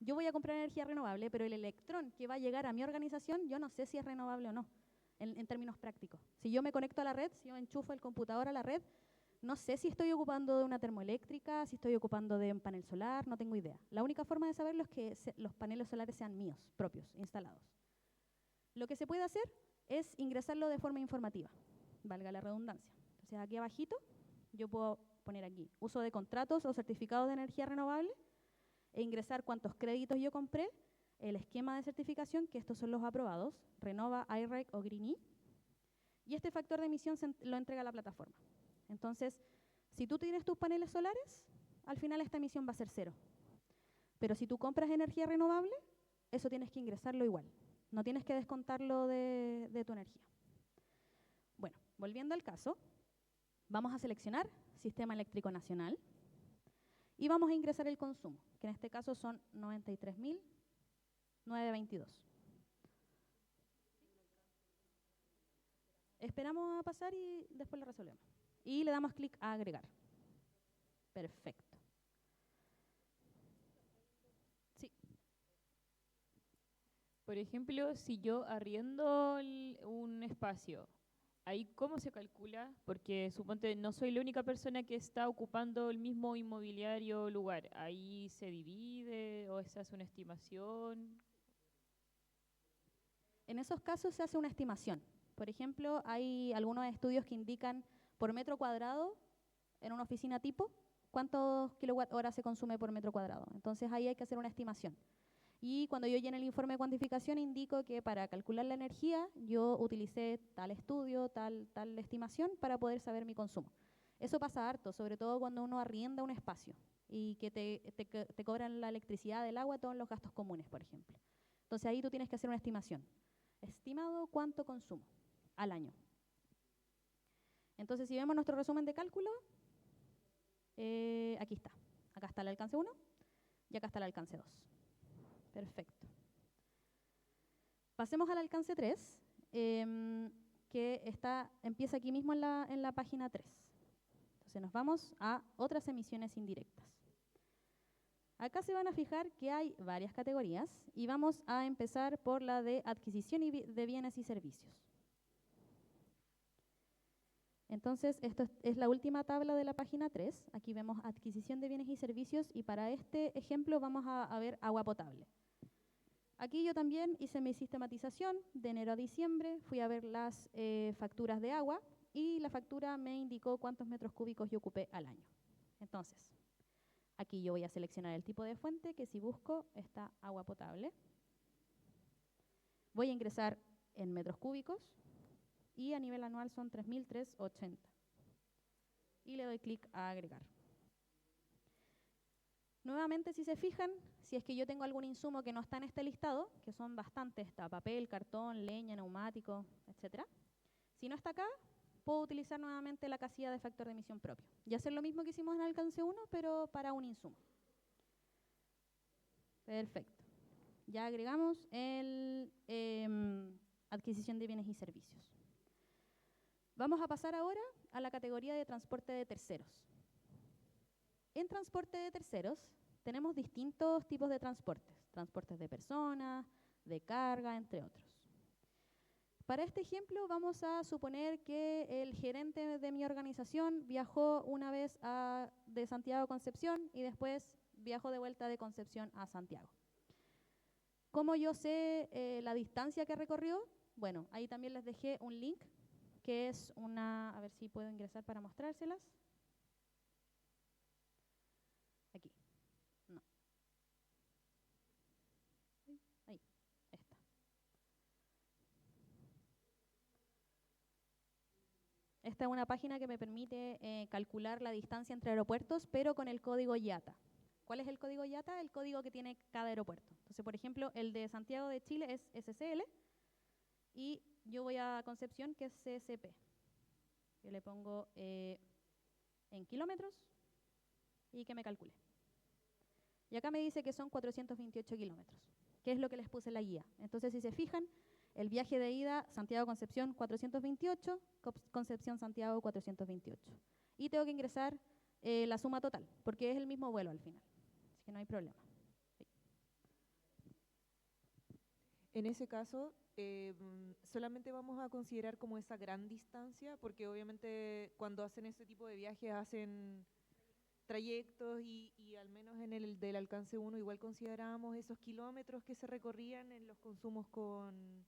yo voy a comprar energía renovable, pero el electrón que va a llegar a mi organización, yo no sé si es renovable o no, en términos prácticos. Si yo me conecto a la red, si yo enchufo el computador a la red, no sé si estoy ocupando de una termoeléctrica, si estoy ocupando de un panel solar, no tengo idea. La única forma de saberlo es que los paneles solares sean míos, propios, instalados. Lo que se puede hacer es ingresarlo de forma informativa, valga la redundancia. Entonces aquí abajito yo puedo poner aquí uso de contratos o certificados de energía renovable e ingresar cuántos créditos yo compré, el esquema de certificación, que estos son los aprobados, Renova, IREC o Green E, y este factor de emisión lo entrega la plataforma. Entonces, si tú tienes tus paneles solares, al final esta emisión va a ser 0. Pero si tú compras energía renovable, eso tienes que ingresarlo igual. No tienes que descontarlo de tu energía. Bueno, volviendo al caso, vamos a seleccionar Sistema Eléctrico Nacional y vamos a ingresar el consumo, que en este caso son 93.922. Esperamos a pasar y después lo resolvemos. Y le damos clic a agregar. Perfecto. Sí. Por ejemplo, si yo arriendo un espacio, ¿ahí cómo se calcula? Porque suponte no soy la única persona que está ocupando el mismo inmobiliario lugar. ¿Ahí se divide o se hace una estimación? En esos casos se hace una estimación. Por ejemplo, hay algunos estudios que indican por metro cuadrado en una oficina tipo cuántos kilowatt hora se consume por metro cuadrado. Entonces ahí hay que hacer una estimación. Y cuando yo llene el informe de cuantificación indico que para calcular la energía yo utilicé tal estudio, tal estimación para poder saber mi consumo. Eso pasa harto, sobre todo cuando uno arrienda un espacio y que te cobran la electricidad, el agua, todos los gastos comunes, por ejemplo. Entonces ahí tú tienes que hacer una estimación. Estimado cuánto consumo al año. Entonces si vemos nuestro resumen de cálculo, aquí está. Acá está el alcance 1 y acá está el alcance 2. Perfecto. Pasemos al alcance 3, que empieza aquí mismo en la página 3. Entonces nos vamos a otras emisiones indirectas. Acá se van a fijar que hay varias categorías y vamos a empezar por la de adquisición de bienes y servicios. Entonces, esto es la última tabla de la página 3. Aquí vemos adquisición de bienes y servicios y para este ejemplo vamos a ver agua potable. Aquí yo también hice mi sistematización de enero a diciembre, fui a ver las facturas de agua y la factura me indicó cuántos metros cúbicos yo ocupé al año. Entonces, aquí yo voy a seleccionar el tipo de fuente, que si busco está agua potable. Voy a ingresar en metros cúbicos y a nivel anual son 3.380. Y le doy clic a agregar. Nuevamente, si se fijan, si es que yo tengo algún insumo que no está en este listado, que son bastantes, está papel, cartón, leña, neumático, etc. Si no está acá, puedo utilizar nuevamente la casilla de factor de emisión propio y hacer lo mismo que hicimos en alcance 1, pero para un insumo. Perfecto. Ya agregamos el adquisición de bienes y servicios. Vamos a pasar ahora a la categoría de transporte de terceros. En transporte de terceros tenemos distintos tipos de transportes. Transportes de personas, de carga, entre otros. Para este ejemplo vamos a suponer que el gerente de mi organización viajó una vez de Santiago a Concepción y después viajó de vuelta de Concepción a Santiago. ¿Cómo yo sé la distancia que recorrió? Bueno, ahí también les dejé un link que es a ver si puedo ingresar para mostrárselas. Esta es una página que me permite calcular la distancia entre aeropuertos, pero con el código IATA. ¿Cuál es el código IATA? El código que tiene cada aeropuerto. Entonces, por ejemplo, el de Santiago de Chile es SCL y yo voy a Concepción, que es CSP. Yo le pongo en kilómetros y que me calcule. Y acá me dice que son 428 kilómetros, que es lo que les puse en la guía. Entonces, si se fijan, el viaje de ida Santiago-Concepción 428, Concepción-Santiago 428. Y tengo que ingresar la suma total, porque es el mismo vuelo al final. Así que no hay problema. Sí. En ese caso, solamente vamos a considerar como esa gran distancia, porque obviamente cuando hacen ese tipo de viajes hacen trayectos y al menos en el del alcance 1 igual considerábamos esos kilómetros que se recorrían en los consumos con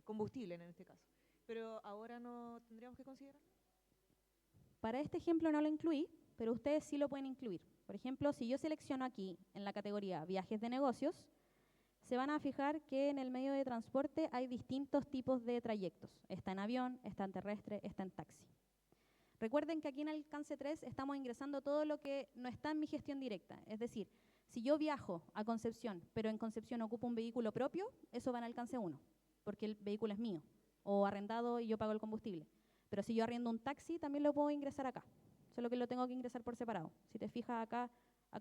combustible en este caso. Pero ahora no tendríamos que considerar. Para este ejemplo no lo incluí, pero ustedes sí lo pueden incluir. Por ejemplo, si yo selecciono aquí en la categoría viajes de negocios, se van a fijar que en el medio de transporte hay distintos tipos de trayectos. Está en avión, está en terrestre, está en taxi. Recuerden que aquí en el alcance 3 estamos ingresando todo lo que no está en mi gestión directa. Es decir, si yo viajo a Concepción, pero en Concepción ocupo un vehículo propio, eso va en alcance 1, porque el vehículo es mío, o arrendado y yo pago el combustible. Pero si yo arriendo un taxi, también lo puedo ingresar acá, solo que lo tengo que ingresar por separado. Si te fijas acá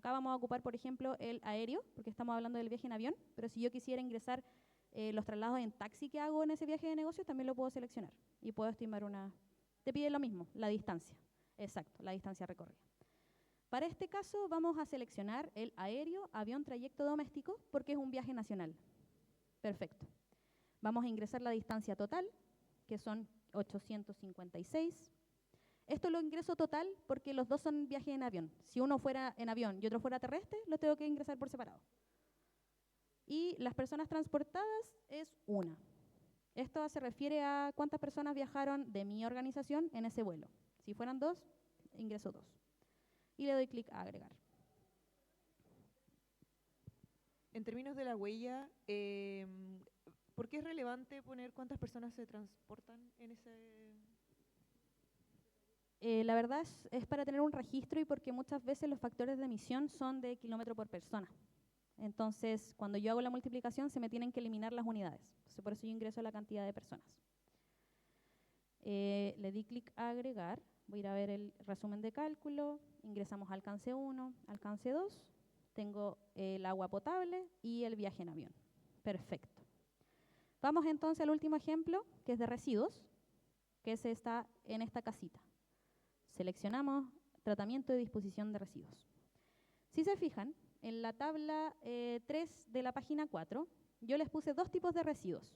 vamos a ocupar, por ejemplo, el aéreo, porque estamos hablando del viaje en avión, pero si yo quisiera ingresar los traslados en taxi que hago en ese viaje de negocios, también lo puedo seleccionar y puedo estimar una... Te pide lo mismo, la distancia. Exacto, la distancia recorrida. Para este caso vamos a seleccionar el aéreo, avión, trayecto doméstico, porque es un viaje nacional. Perfecto. Vamos a ingresar la distancia total, que son 856. Esto lo ingreso total porque los dos son viajes en avión. Si uno fuera en avión y otro fuera terrestre, lo tengo que ingresar por separado. Y las personas transportadas es una. Esto se refiere a cuántas personas viajaron de mi organización en ese vuelo. Si fueran 2, ingreso 2. Y le doy clic a agregar. En términos de la huella, ¿por qué es relevante poner cuántas personas se transportan en ese...? La verdad es para tener un registro y porque muchas veces los factores de emisión son de kilómetro por persona. Entonces, cuando yo hago la multiplicación, se me tienen que eliminar las unidades. Entonces, por eso yo ingreso la cantidad de personas. Le di clic a agregar. Voy a ir a ver el resumen de cálculo. Ingresamos alcance 1, alcance 2. Tengo el agua potable y el viaje en avión. Perfecto. Vamos entonces al último ejemplo, que es de residuos, que está en esta casita. Seleccionamos tratamiento y disposición de residuos. Si se fijan, en la tabla 3 de la página 4, yo les puse 2 tipos de residuos.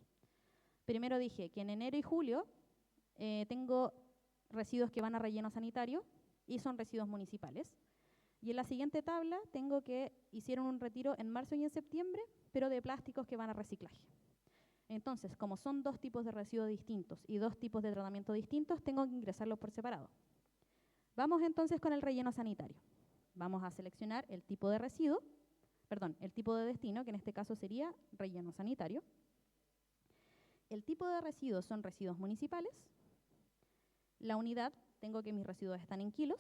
Primero dije que en enero y julio tengo residuos que van a relleno sanitario y son residuos municipales. Y en la siguiente tabla tengo que hicieron un retiro en marzo y en septiembre, pero de plásticos que van a reciclaje. Entonces, como son 2 tipos de residuos distintos y 2 tipos de tratamiento distintos, tengo que ingresarlos por separado. Vamos entonces con el relleno sanitario. Vamos a seleccionar el tipo de residuo, el tipo de destino, que en este caso sería relleno sanitario. El tipo de residuos son residuos municipales. La unidad, tengo que mis residuos están en kilos.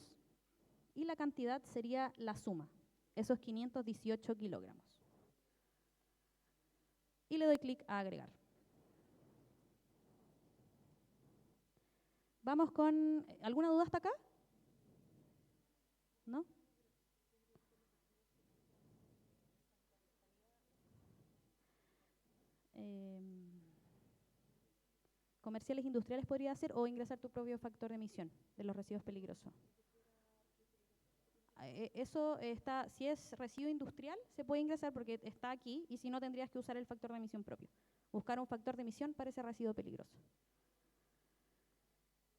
Y la cantidad sería la suma, esos 518 kilogramos. Y le doy clic a agregar. Vamos con... ¿Alguna duda hasta acá? ¿No? Comerciales industriales podría hacer o ingresar tu propio factor de emisión de los residuos peligrosos. Eso está, si es residuo industrial, se puede ingresar porque está aquí y si no tendrías que usar el factor de emisión propio. Buscar un factor de emisión para ese residuo peligroso.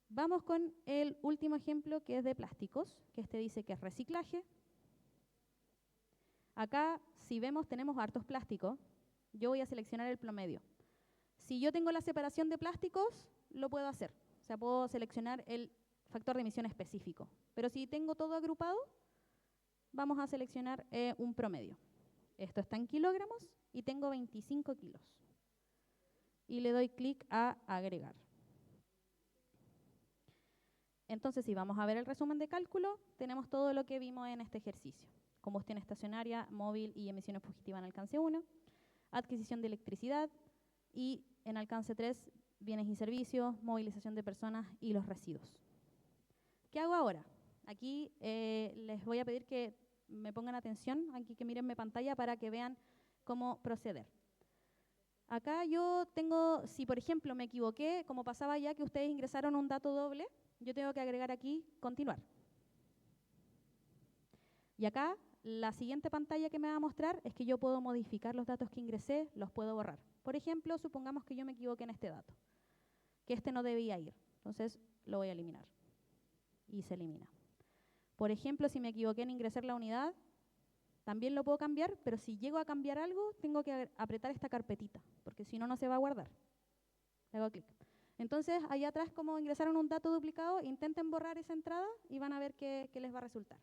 Vamos con el último ejemplo que es de plásticos, que dice que es reciclaje. Acá, si vemos, tenemos hartos plásticos. Yo voy a seleccionar el promedio. Si yo tengo la separación de plásticos, lo puedo hacer. O sea, puedo seleccionar el factor de emisión específico. Pero si tengo todo agrupado, vamos a seleccionar un promedio. Esto está en kilogramos y tengo 25 kilos. Y le doy clic a agregar. Entonces, si vamos a ver el resumen de cálculo, tenemos todo lo que vimos en este ejercicio. Combustión estacionaria, móvil y emisiones fugitivas en alcance 1, adquisición de electricidad y en alcance 3, bienes y servicios, movilización de personas y los residuos. ¿Qué hago ahora? Aquí les voy a pedir que me pongan atención, aquí que miren mi pantalla para que vean cómo proceder. Acá yo tengo, si por ejemplo me equivoqué, como pasaba ya que ustedes ingresaron un dato doble, yo tengo que agregar aquí continuar. Y acá la siguiente pantalla que me va a mostrar es que yo puedo modificar los datos que ingresé, los puedo borrar. Por ejemplo, supongamos que yo me equivoqué en este dato, que este no debía ir, entonces lo voy a eliminar. Y se elimina. Por ejemplo, si me equivoqué en ingresar la unidad, también lo puedo cambiar, pero si llego a cambiar algo, tengo que apretar esta carpetita, porque si no, no se va a guardar. Le hago clic. Entonces, allá atrás, como ingresaron un dato duplicado, intenten borrar esa entrada y van a ver qué les va a resultar.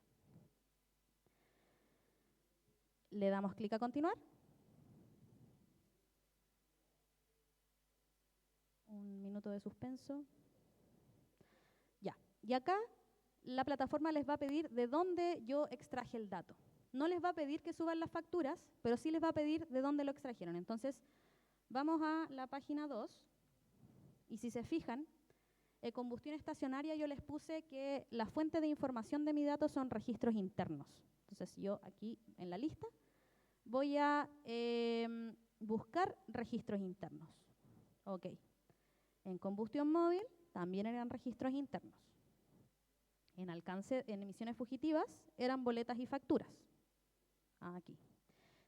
Le damos clic a continuar. Un minuto de suspenso. Ya. Y acá la plataforma les va a pedir de dónde yo extraje el dato. No les va a pedir que suban las facturas, pero sí les va a pedir de dónde lo extrajeron. Entonces, vamos a la página 2. Y si se fijan, en combustión estacionaria yo les puse que la fuente de información de mi dato son registros internos. Entonces, yo aquí en la lista voy a buscar registros internos. Ok. En combustión móvil también eran registros internos. En alcance, en emisiones fugitivas, eran boletas y facturas. Aquí.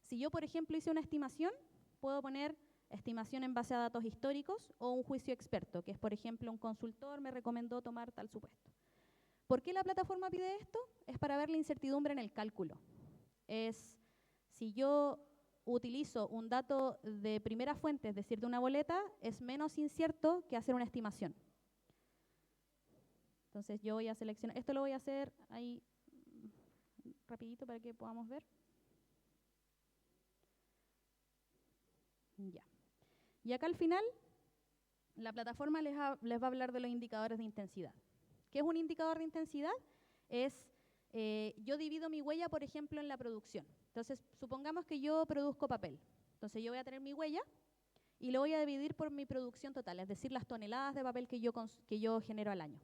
Si yo, por ejemplo, hice una estimación, puedo poner estimación en base a datos históricos o un juicio experto, que es, por ejemplo, un consultor me recomendó tomar tal supuesto. ¿Por qué la plataforma pide esto? Es para ver la incertidumbre en el cálculo. Es, si yo utilizo un dato de primera fuente, es decir, de una boleta, es menos incierto que hacer una estimación. Entonces yo voy a seleccionar, esto lo voy a hacer ahí rapidito para que podamos ver. Ya. Y acá al final, la plataforma les va a hablar de los indicadores de intensidad. ¿Qué es un indicador de intensidad? Es, yo divido mi huella, por ejemplo, en la producción. Entonces, supongamos que yo produzco papel. Entonces yo voy a tener mi huella y lo voy a dividir por mi producción total, es decir, las toneladas de papel que yo genero al año.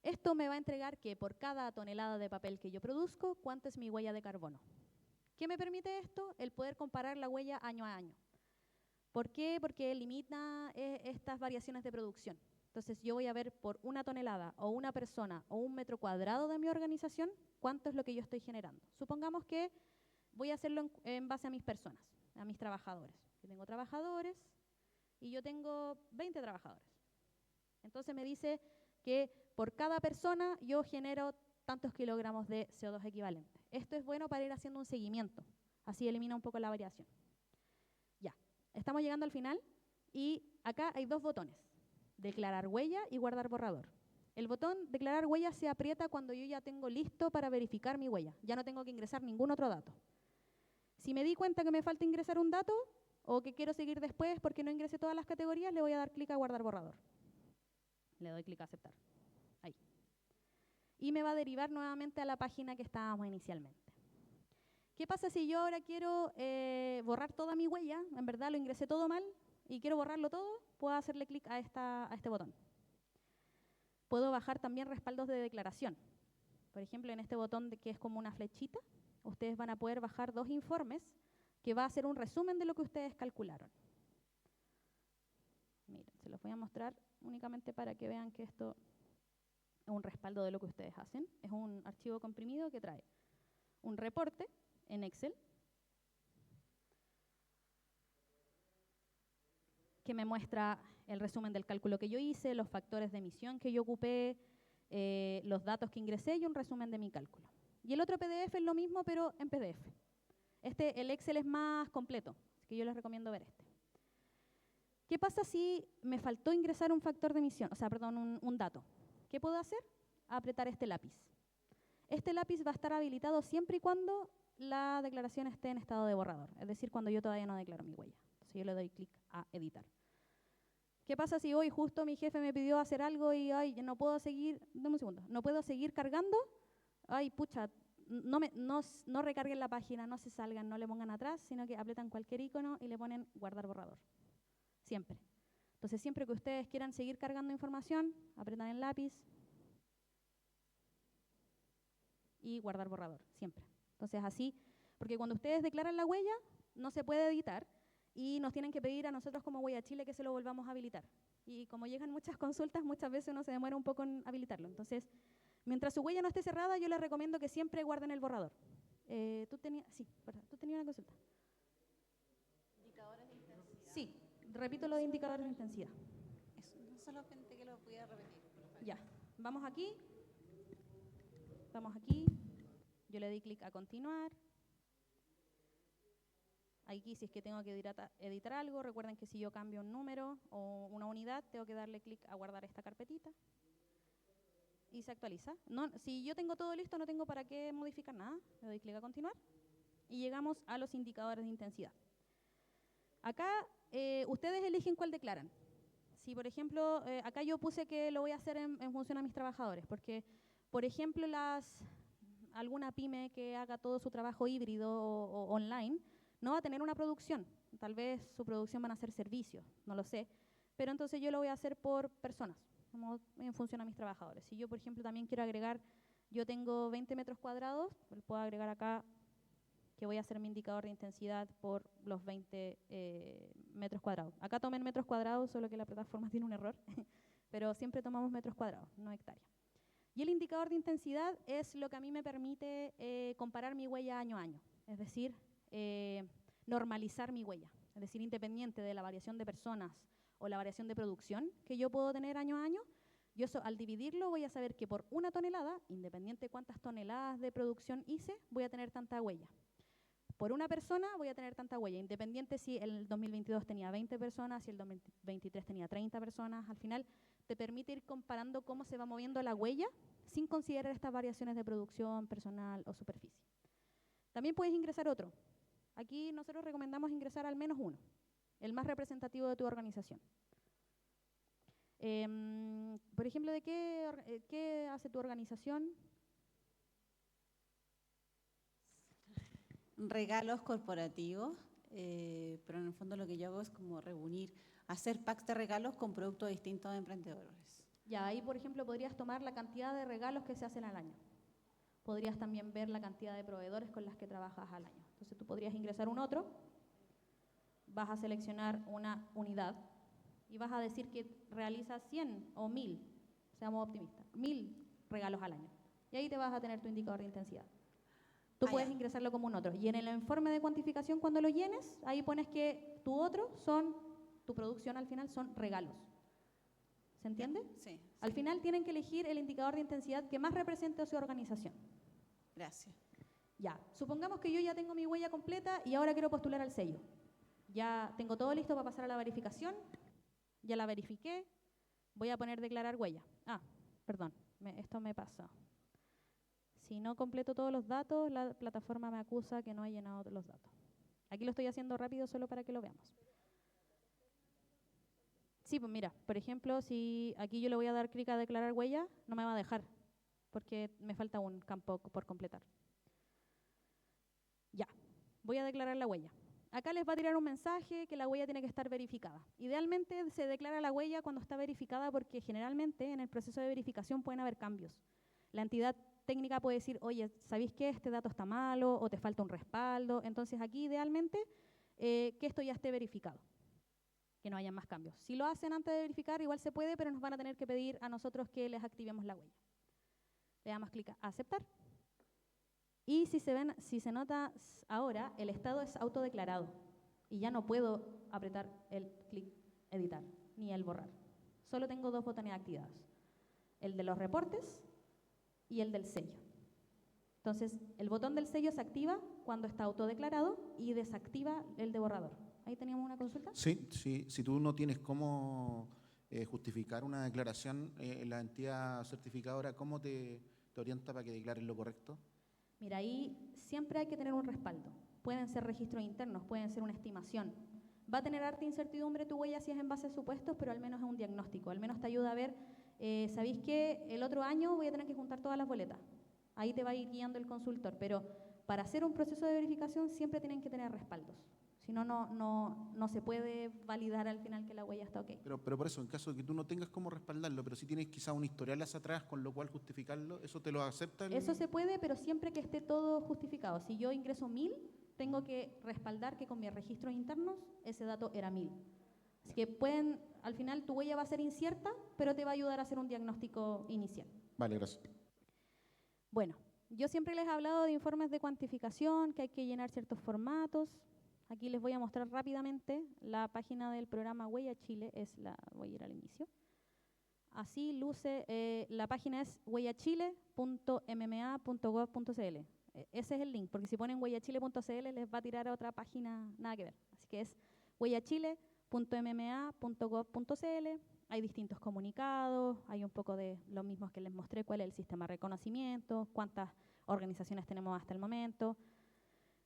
Esto me va a entregar que por cada tonelada de papel que yo produzco, ¿cuánto es mi huella de carbono? ¿Qué me permite esto? El poder comparar la huella año a año. ¿Por qué? Porque limita estas variaciones de producción. Entonces yo voy a ver por una tonelada o una persona o un metro cuadrado de mi organización cuánto es lo que yo estoy generando. Supongamos que voy a hacerlo en base a mis personas, a mis trabajadores. Yo tengo trabajadores y yo tengo 20 trabajadores. Entonces me dice que por cada persona yo genero tantos kilogramos de CO2 equivalente. Esto es bueno para ir haciendo un seguimiento. Así elimina un poco la variación. Ya, estamos llegando al final y acá hay dos botones. Declarar huella y guardar borrador. El botón declarar huella se aprieta cuando yo ya tengo listo para verificar mi huella. Ya no tengo que ingresar ningún otro dato. Si me di cuenta que me falta ingresar un dato o que quiero seguir después porque no ingresé todas las categorías, le voy a dar clic a guardar borrador. Le doy clic a aceptar. Ahí. Y me va a derivar nuevamente a la página que estábamos inicialmente. ¿Qué pasa si yo ahora quiero borrar toda mi huella? En verdad lo ingresé todo mal y quiero borrarlo todo. Puedo hacerle clic a este botón. Puedo bajar también respaldos de declaración. Por ejemplo, en este botón que es como una flechita, ustedes van a poder bajar 2 informes que va a hacer un resumen de lo que ustedes calcularon. Miren, se los voy a mostrar únicamente para que vean que esto es un respaldo de lo que ustedes hacen. Es un archivo comprimido que trae un reporte en Excel que me muestra el resumen del cálculo que yo hice, los factores de emisión que yo ocupé, los datos que ingresé y un resumen de mi cálculo. Y el otro PDF es lo mismo, pero en PDF. El Excel es más completo, así que yo les recomiendo ver este. ¿Qué pasa si me faltó ingresar un factor de emisión, un dato? ¿Qué puedo hacer? Apretar este lápiz. Este lápiz va a estar habilitado siempre y cuando la declaración esté en estado de borrador, es decir, cuando yo todavía no declaro mi huella. Entonces yo le doy clic a editar. ¿Qué pasa si hoy justo mi jefe me pidió hacer algo y ay, no puedo seguir, dame un segundo, no puedo seguir cargando? Ay, pucha, no recarguen la página, no se salgan, no le pongan atrás, sino que apretan cualquier icono y le ponen guardar borrador. Siempre. Entonces, siempre que ustedes quieran seguir cargando información, apretan el lápiz y guardar borrador, siempre. Entonces, así, porque cuando ustedes declaran la huella, no se puede editar y nos tienen que pedir a nosotros como Huella Chile que se lo volvamos a habilitar. Y como llegan muchas consultas, muchas veces uno se demora un poco en habilitarlo. Entonces, mientras su huella no esté cerrada, yo les recomiendo que siempre guarden el borrador. Tú tenías una consulta. Indicadores de intensidad. Sí, repito lo de indicadores de intensidad. Eso, no solamente que lo pudiera repetir. Ya, vamos aquí. Yo le di clic a continuar. Aquí, si es que tengo que editar algo, recuerden que si yo cambio un número o una unidad, tengo que darle clic a guardar esta carpetita. Y se actualiza. No, si yo tengo todo listo, no tengo para qué modificar nada. Le doy clic a continuar. Y llegamos a los indicadores de intensidad. Acá, ustedes eligen cuál declaran. Si, por ejemplo, acá yo puse que lo voy a hacer en función a mis trabajadores, porque, por ejemplo, alguna pyme que haga todo su trabajo híbrido o online, no va a tener una producción. Tal vez su producción van a ser servicios, no lo sé. Pero entonces yo lo voy a hacer por personas, como en función a mis trabajadores. Si yo, por ejemplo, también quiero agregar, yo tengo 20 metros cuadrados, pues puedo agregar acá que voy a hacer mi indicador de intensidad por los 20 metros cuadrados. Acá tomen metros cuadrados, solo que la plataforma tiene un error, pero siempre tomamos metros cuadrados, no hectáreas. Y el indicador de intensidad es lo que a mí me permite comparar mi huella año a año, es decir, normalizar mi huella, es decir, independiente de la variación de personas o la variación de producción que yo puedo tener año a año, yo al dividirlo voy a saber que por una tonelada, independiente de cuántas toneladas de producción hice, voy a tener tanta huella. Por una persona voy a tener tanta huella, independiente si el 2022 tenía 20 personas, si el 2023 tenía 30 personas. Al final te permite ir comparando cómo se va moviendo la huella sin considerar estas variaciones de producción, personal o superficie. También puedes ingresar otro. Aquí nosotros recomendamos ingresar al menos uno, el más representativo de tu organización. Por ejemplo, ¿de qué hace tu organización? Regalos corporativos, pero en el fondo lo que yo hago es como reunir, hacer packs de regalos con productos distintos de emprendedores. Ya, ahí por ejemplo podrías tomar la cantidad de regalos que se hacen al año. Podrías también ver la cantidad de proveedores con las que trabajas al año. Entonces tú podrías ingresar un otro, vas a seleccionar una unidad y vas a decir que realizas 100 o 1000, seamos optimistas, 1000 regalos al año. Y ahí te vas a tener tu indicador de intensidad. Tú puedes ingresarlo como un otro. Y en el informe de cuantificación, cuando lo llenes, ahí pones que tu producción al final son regalos. ¿Se entiende? Sí. Al final tienen que elegir el indicador de intensidad que más represente a su organización. Gracias. Ya, supongamos que yo ya tengo mi huella completa y ahora quiero postular al sello. Ya tengo todo listo para pasar a la verificación. Ya la verifiqué. Voy a poner declarar huella. Perdón, esto me pasa. Si no completo todos los datos, la plataforma me acusa que no he llenado los datos. Aquí lo estoy haciendo rápido solo para que lo veamos. Sí, pues mira, por ejemplo, si aquí yo le voy a dar clic a declarar huella, no me va a dejar, porque me falta un campo por completar. Ya, voy a declarar la huella. Acá les va a tirar un mensaje que la huella tiene que estar verificada. Idealmente se declara la huella cuando está verificada porque generalmente en el proceso de verificación pueden haber cambios. La entidad técnica puede decir, oye, ¿sabéis qué? Este dato está malo o te falta un respaldo. Entonces aquí idealmente que esto ya esté verificado, que no haya más cambios. Si lo hacen antes de verificar igual se puede, pero nos van a tener que pedir a nosotros que les activemos la huella. Le damos clic a aceptar. Y si se nota ahora, el estado es autodeclarado y ya no puedo apretar el clic editar ni el borrar. Solo tengo dos botones activados, el de los reportes y el del sello. Entonces, el botón del sello se activa cuando está autodeclarado y desactiva el de borrador. ¿Ahí teníamos una consulta? Sí, si tú no tienes cómo justificar una declaración, la entidad certificadora, ¿cómo te orienta para que declares lo correcto? Mira, ahí siempre hay que tener un respaldo. Pueden ser registros internos, pueden ser una estimación, Va a tener harta incertidumbre tu huella si es en base a supuestos, pero al menos es un diagnóstico. Al menos te ayuda a ver, ¿sabéis que el otro año voy a tener que juntar todas las boletas? Ahí te va a ir guiando el consultor. Pero para hacer un proceso de verificación siempre tienen que tener respaldos. Si no, no se puede validar al final que la huella está ok. Pero por eso, en caso de que tú no tengas cómo respaldarlo, pero si tienes quizá un historial hacia atrás, con lo cual justificarlo, ¿eso te lo acepta? Eso se puede, pero siempre que esté todo justificado. Si yo ingreso 1000, tengo que respaldar que con mis registros internos ese dato era 1000. Así que pueden, al final tu huella va a ser incierta, pero te va a ayudar a hacer un diagnóstico inicial. Vale, gracias. Bueno, yo siempre les he hablado de informes de cuantificación, que hay que llenar ciertos formatos. Aquí les voy a mostrar rápidamente la página del programa Huella Chile, voy a ir al inicio. Así luce, la página es huellachile.mma.gov.cl. Ese es el link, porque si ponen huellachile.cl les va a tirar a otra página, nada que ver. Así que es huellachile.mma.gov.cl. Hay distintos comunicados, hay un poco de lo mismo que les mostré, cuál es el sistema de reconocimiento, cuántas organizaciones tenemos hasta el momento,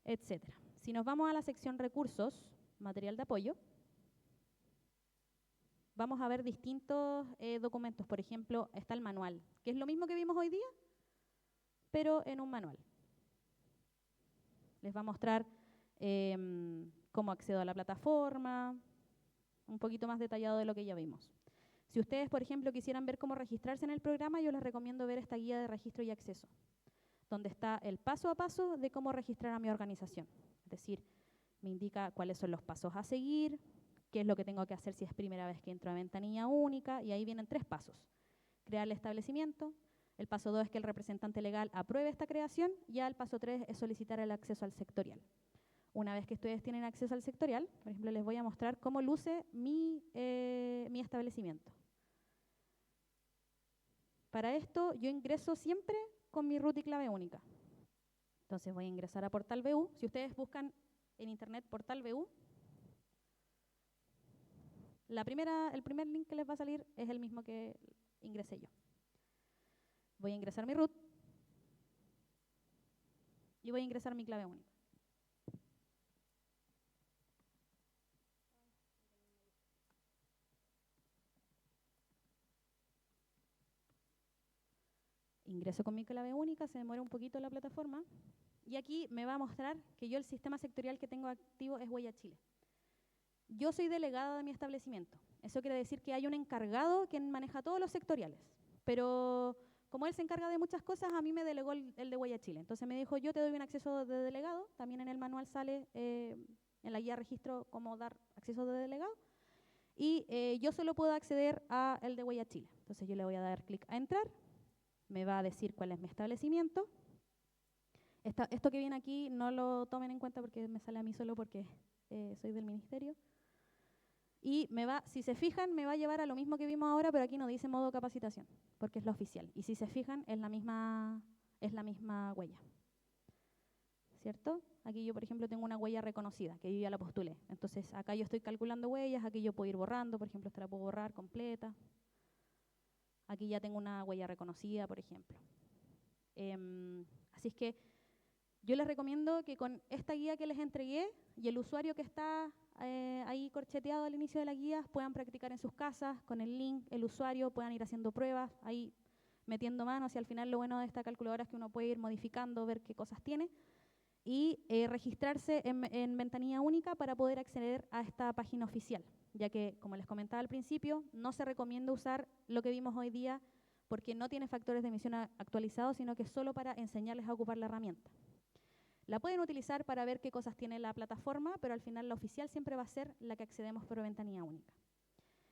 etcétera. Si nos vamos a la sección recursos, material de apoyo, vamos a ver distintos documentos. Por ejemplo, está el manual, que es lo mismo que vimos hoy día, pero en un manual. Les va a mostrar cómo accedo a la plataforma, un poquito más detallado de lo que ya vimos. Si ustedes, por ejemplo, quisieran ver cómo registrarse en el programa, yo les recomiendo ver esta guía de registro y acceso, donde está el paso a paso de cómo registrar a mi organización. Es decir, me indica cuáles son los pasos a seguir, qué es lo que tengo que hacer si es primera vez que entro a ventanilla única, y ahí vienen 3 pasos. Crear el establecimiento, el paso 2 es que el representante legal apruebe esta creación, y ya el paso 3 es solicitar el acceso al sectorial. Una vez que ustedes tienen acceso al sectorial, por ejemplo, les voy a mostrar cómo luce mi establecimiento. Para esto, yo ingreso siempre con mi root y clave única. Entonces voy a ingresar a Portal BU. Si ustedes buscan en internet Portal BU, el primer link que les va a salir es el mismo que ingresé yo. Voy a ingresar mi root y voy a ingresar mi clave única. Ingreso con mi clave única, se demora un poquito la plataforma, y aquí me va a mostrar que yo el sistema sectorial que tengo activo es Huella Chile. Yo soy delegada de mi establecimiento. Eso quiere decir que hay un encargado que maneja todos los sectoriales, pero como él se encarga de muchas cosas, a mí me delegó el de Huella Chile. Entonces me dijo, yo te doy un acceso de delegado, también en el manual sale en la guía registro cómo dar acceso de delegado, y yo solo puedo acceder a el de Huella Chile. Entonces yo le voy a dar clic a entrar. Me va a decir cuál es mi establecimiento. Esto que viene aquí no lo tomen en cuenta porque me sale a mí solo porque soy del ministerio. Y si se fijan, me va a llevar a lo mismo que vimos ahora, pero aquí no dice modo capacitación, porque es lo oficial. Y si se fijan, es la misma huella. ¿Cierto? Aquí yo, por ejemplo, tengo una huella reconocida, que yo ya la postulé. Entonces, acá yo estoy calculando huellas, aquí yo puedo ir borrando, por ejemplo, esta la puedo borrar completa. Aquí ya tengo una huella reconocida, por ejemplo. Así es que yo les recomiendo que con esta guía que les entregué y el usuario que está ahí corcheteado al inicio de la guía puedan practicar en sus casas, con el link, el usuario, puedan ir haciendo pruebas, ahí metiendo manos, y al final lo bueno de esta calculadora es que uno puede ir modificando, ver qué cosas tiene, y registrarse en ventanilla única para poder acceder a esta página oficial, ya que, como les comentaba al principio, no se recomienda usar lo que vimos hoy día porque no tiene factores de emisión actualizados, sino que es solo para enseñarles a ocupar la herramienta. La pueden utilizar para ver qué cosas tiene la plataforma, pero al final la oficial siempre va a ser la que accedemos por ventanilla única.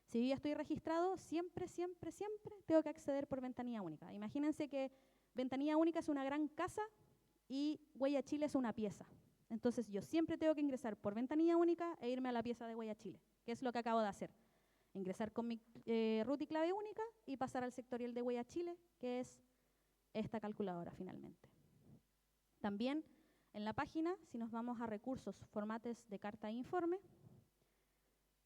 Si yo ya estoy registrado, siempre tengo que acceder por ventanilla única. Imagínense que ventanilla única es una gran casa y Huella Chile es una pieza. Entonces yo siempre tengo que ingresar por ventanilla única e irme a la pieza de Huella Chile, que es lo que acabo de hacer. Ingresar con mi root y clave única y pasar al sectorial de Huella Chile, que es esta calculadora finalmente. También en la página, si nos vamos a recursos, formatos de carta e informe,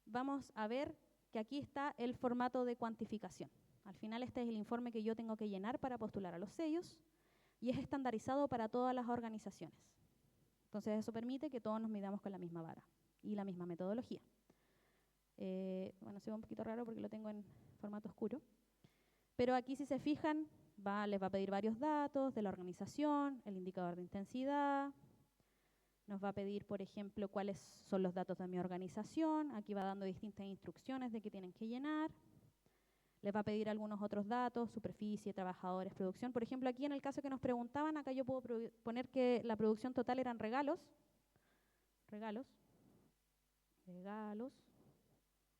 vamos a ver que aquí está el formato de cuantificación. Al final este es el informe que yo tengo que llenar para postular a los sellos y es estandarizado para todas las organizaciones. Entonces eso permite que todos nos midamos con la misma vara. y la misma metodología. Bueno, se ve un poquito raro porque lo tengo en formato oscuro. Pero aquí, si se fijan, les va a pedir varios datos de la organización, el indicador de intensidad. Nos va a pedir, por ejemplo, cuáles son los datos de mi organización. Aquí va dando distintas instrucciones de qué tienen que llenar. Les va a pedir algunos otros datos, superficie, trabajadores, producción. Por ejemplo, aquí en el caso que nos preguntaban, acá yo puedo poner que la producción total eran regalos,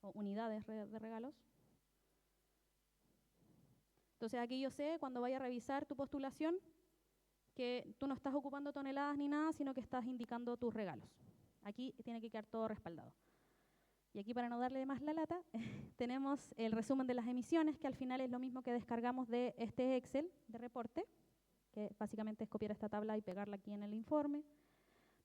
o unidades de regalos. Entonces aquí yo sé, cuando vaya a revisar tu postulación, que tú no estás ocupando toneladas ni nada, sino que estás indicando tus regalos. Aquí tiene que quedar todo respaldado. Y aquí, para no darle más la lata, tenemos el resumen de las emisiones, que al final es lo mismo que descargamos de este Excel de reporte, que básicamente es copiar esta tabla y pegarla aquí en el informe.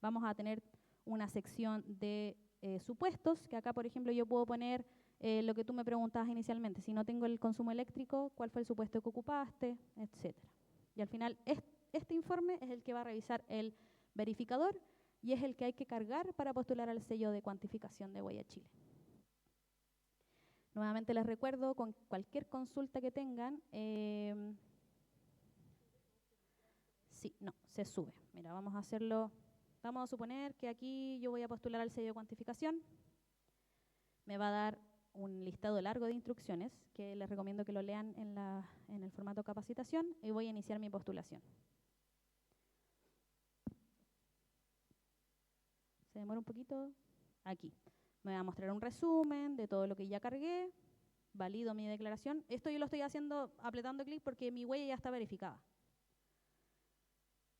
Vamos a tener una sección de supuestos, que acá, por ejemplo, yo puedo poner lo que tú me preguntabas inicialmente. Si no tengo el consumo eléctrico, ¿cuál fue el supuesto que ocupaste?, etcétera. Y al final, este informe es el que va a revisar el verificador y es el que hay que cargar para postular al sello de cuantificación de Huella Chile. Nuevamente les recuerdo, con cualquier consulta que tengan, se sube. Mira, vamos a hacerlo, vamos a suponer que aquí yo voy a postular al sello de cuantificación. Me va a dar un listado largo de instrucciones, que les recomiendo que lo lean en el formato capacitación, y voy a iniciar mi postulación. Se demora un poquito. Aquí. Me va a mostrar un resumen de todo lo que ya cargué. Valido mi declaración. Esto yo lo estoy haciendo apretando clic porque mi huella ya está verificada.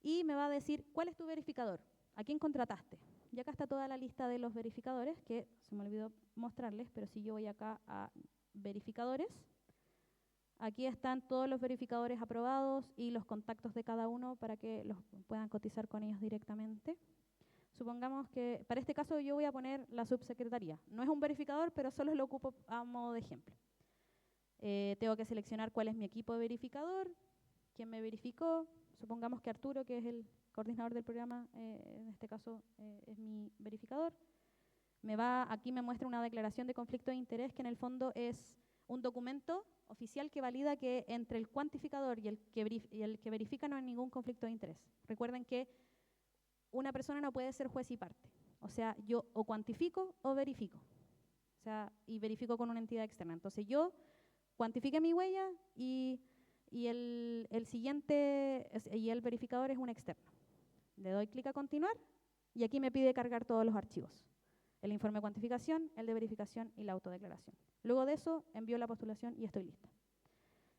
Y me va a decir, ¿cuál es tu verificador? ¿A quién contrataste? Y acá está toda la lista de los verificadores, que se me olvidó mostrarles, pero si yo voy acá a verificadores, aquí están todos los verificadores aprobados y los contactos de cada uno para que los puedan cotizar con ellos directamente. Supongamos que, para este caso, yo voy a poner la subsecretaría. No es un verificador, pero solo lo ocupo a modo de ejemplo. Tengo que seleccionar cuál es mi equipo de verificador, quién me verificó. Supongamos que Arturo, que es el coordinador del programa, en este caso es mi verificador. Aquí me muestra una declaración de conflicto de interés, que en el fondo es un documento oficial que valida que entre el cuantificador y el que verifica no hay ningún conflicto de interés. Recuerden que una persona no puede ser juez y parte. O sea, yo o cuantifico o verifico. O sea, y verifico con una entidad externa. Entonces yo cuantifique mi huella y el verificador es un externo. Le doy clic a continuar y aquí me pide cargar todos los archivos. El informe de cuantificación, el de verificación y la autodeclaración. Luego de eso envío la postulación y estoy lista.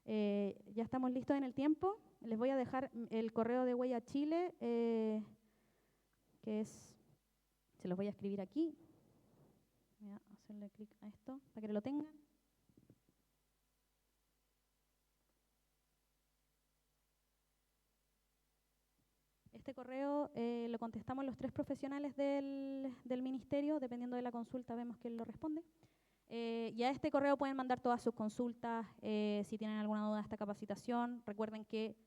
Ya estamos listos en el tiempo. Les voy a dejar el correo de Huella Chile, que es, se los voy a escribir aquí. Voy a hacerle clic a esto para que lo tengan. Este correo lo contestamos los 3 profesionales del ministerio, dependiendo de la consulta vemos quién lo responde. Y a este correo pueden mandar todas sus consultas, si tienen alguna duda de esta capacitación. Recuerden que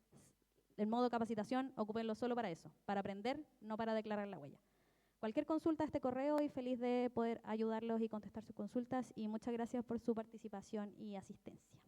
el modo capacitación, ocúpenlo solo para eso, para aprender, no para declarar la huella. Cualquier consulta a este correo y feliz de poder ayudarlos y contestar sus consultas. Y muchas gracias por su participación y asistencia.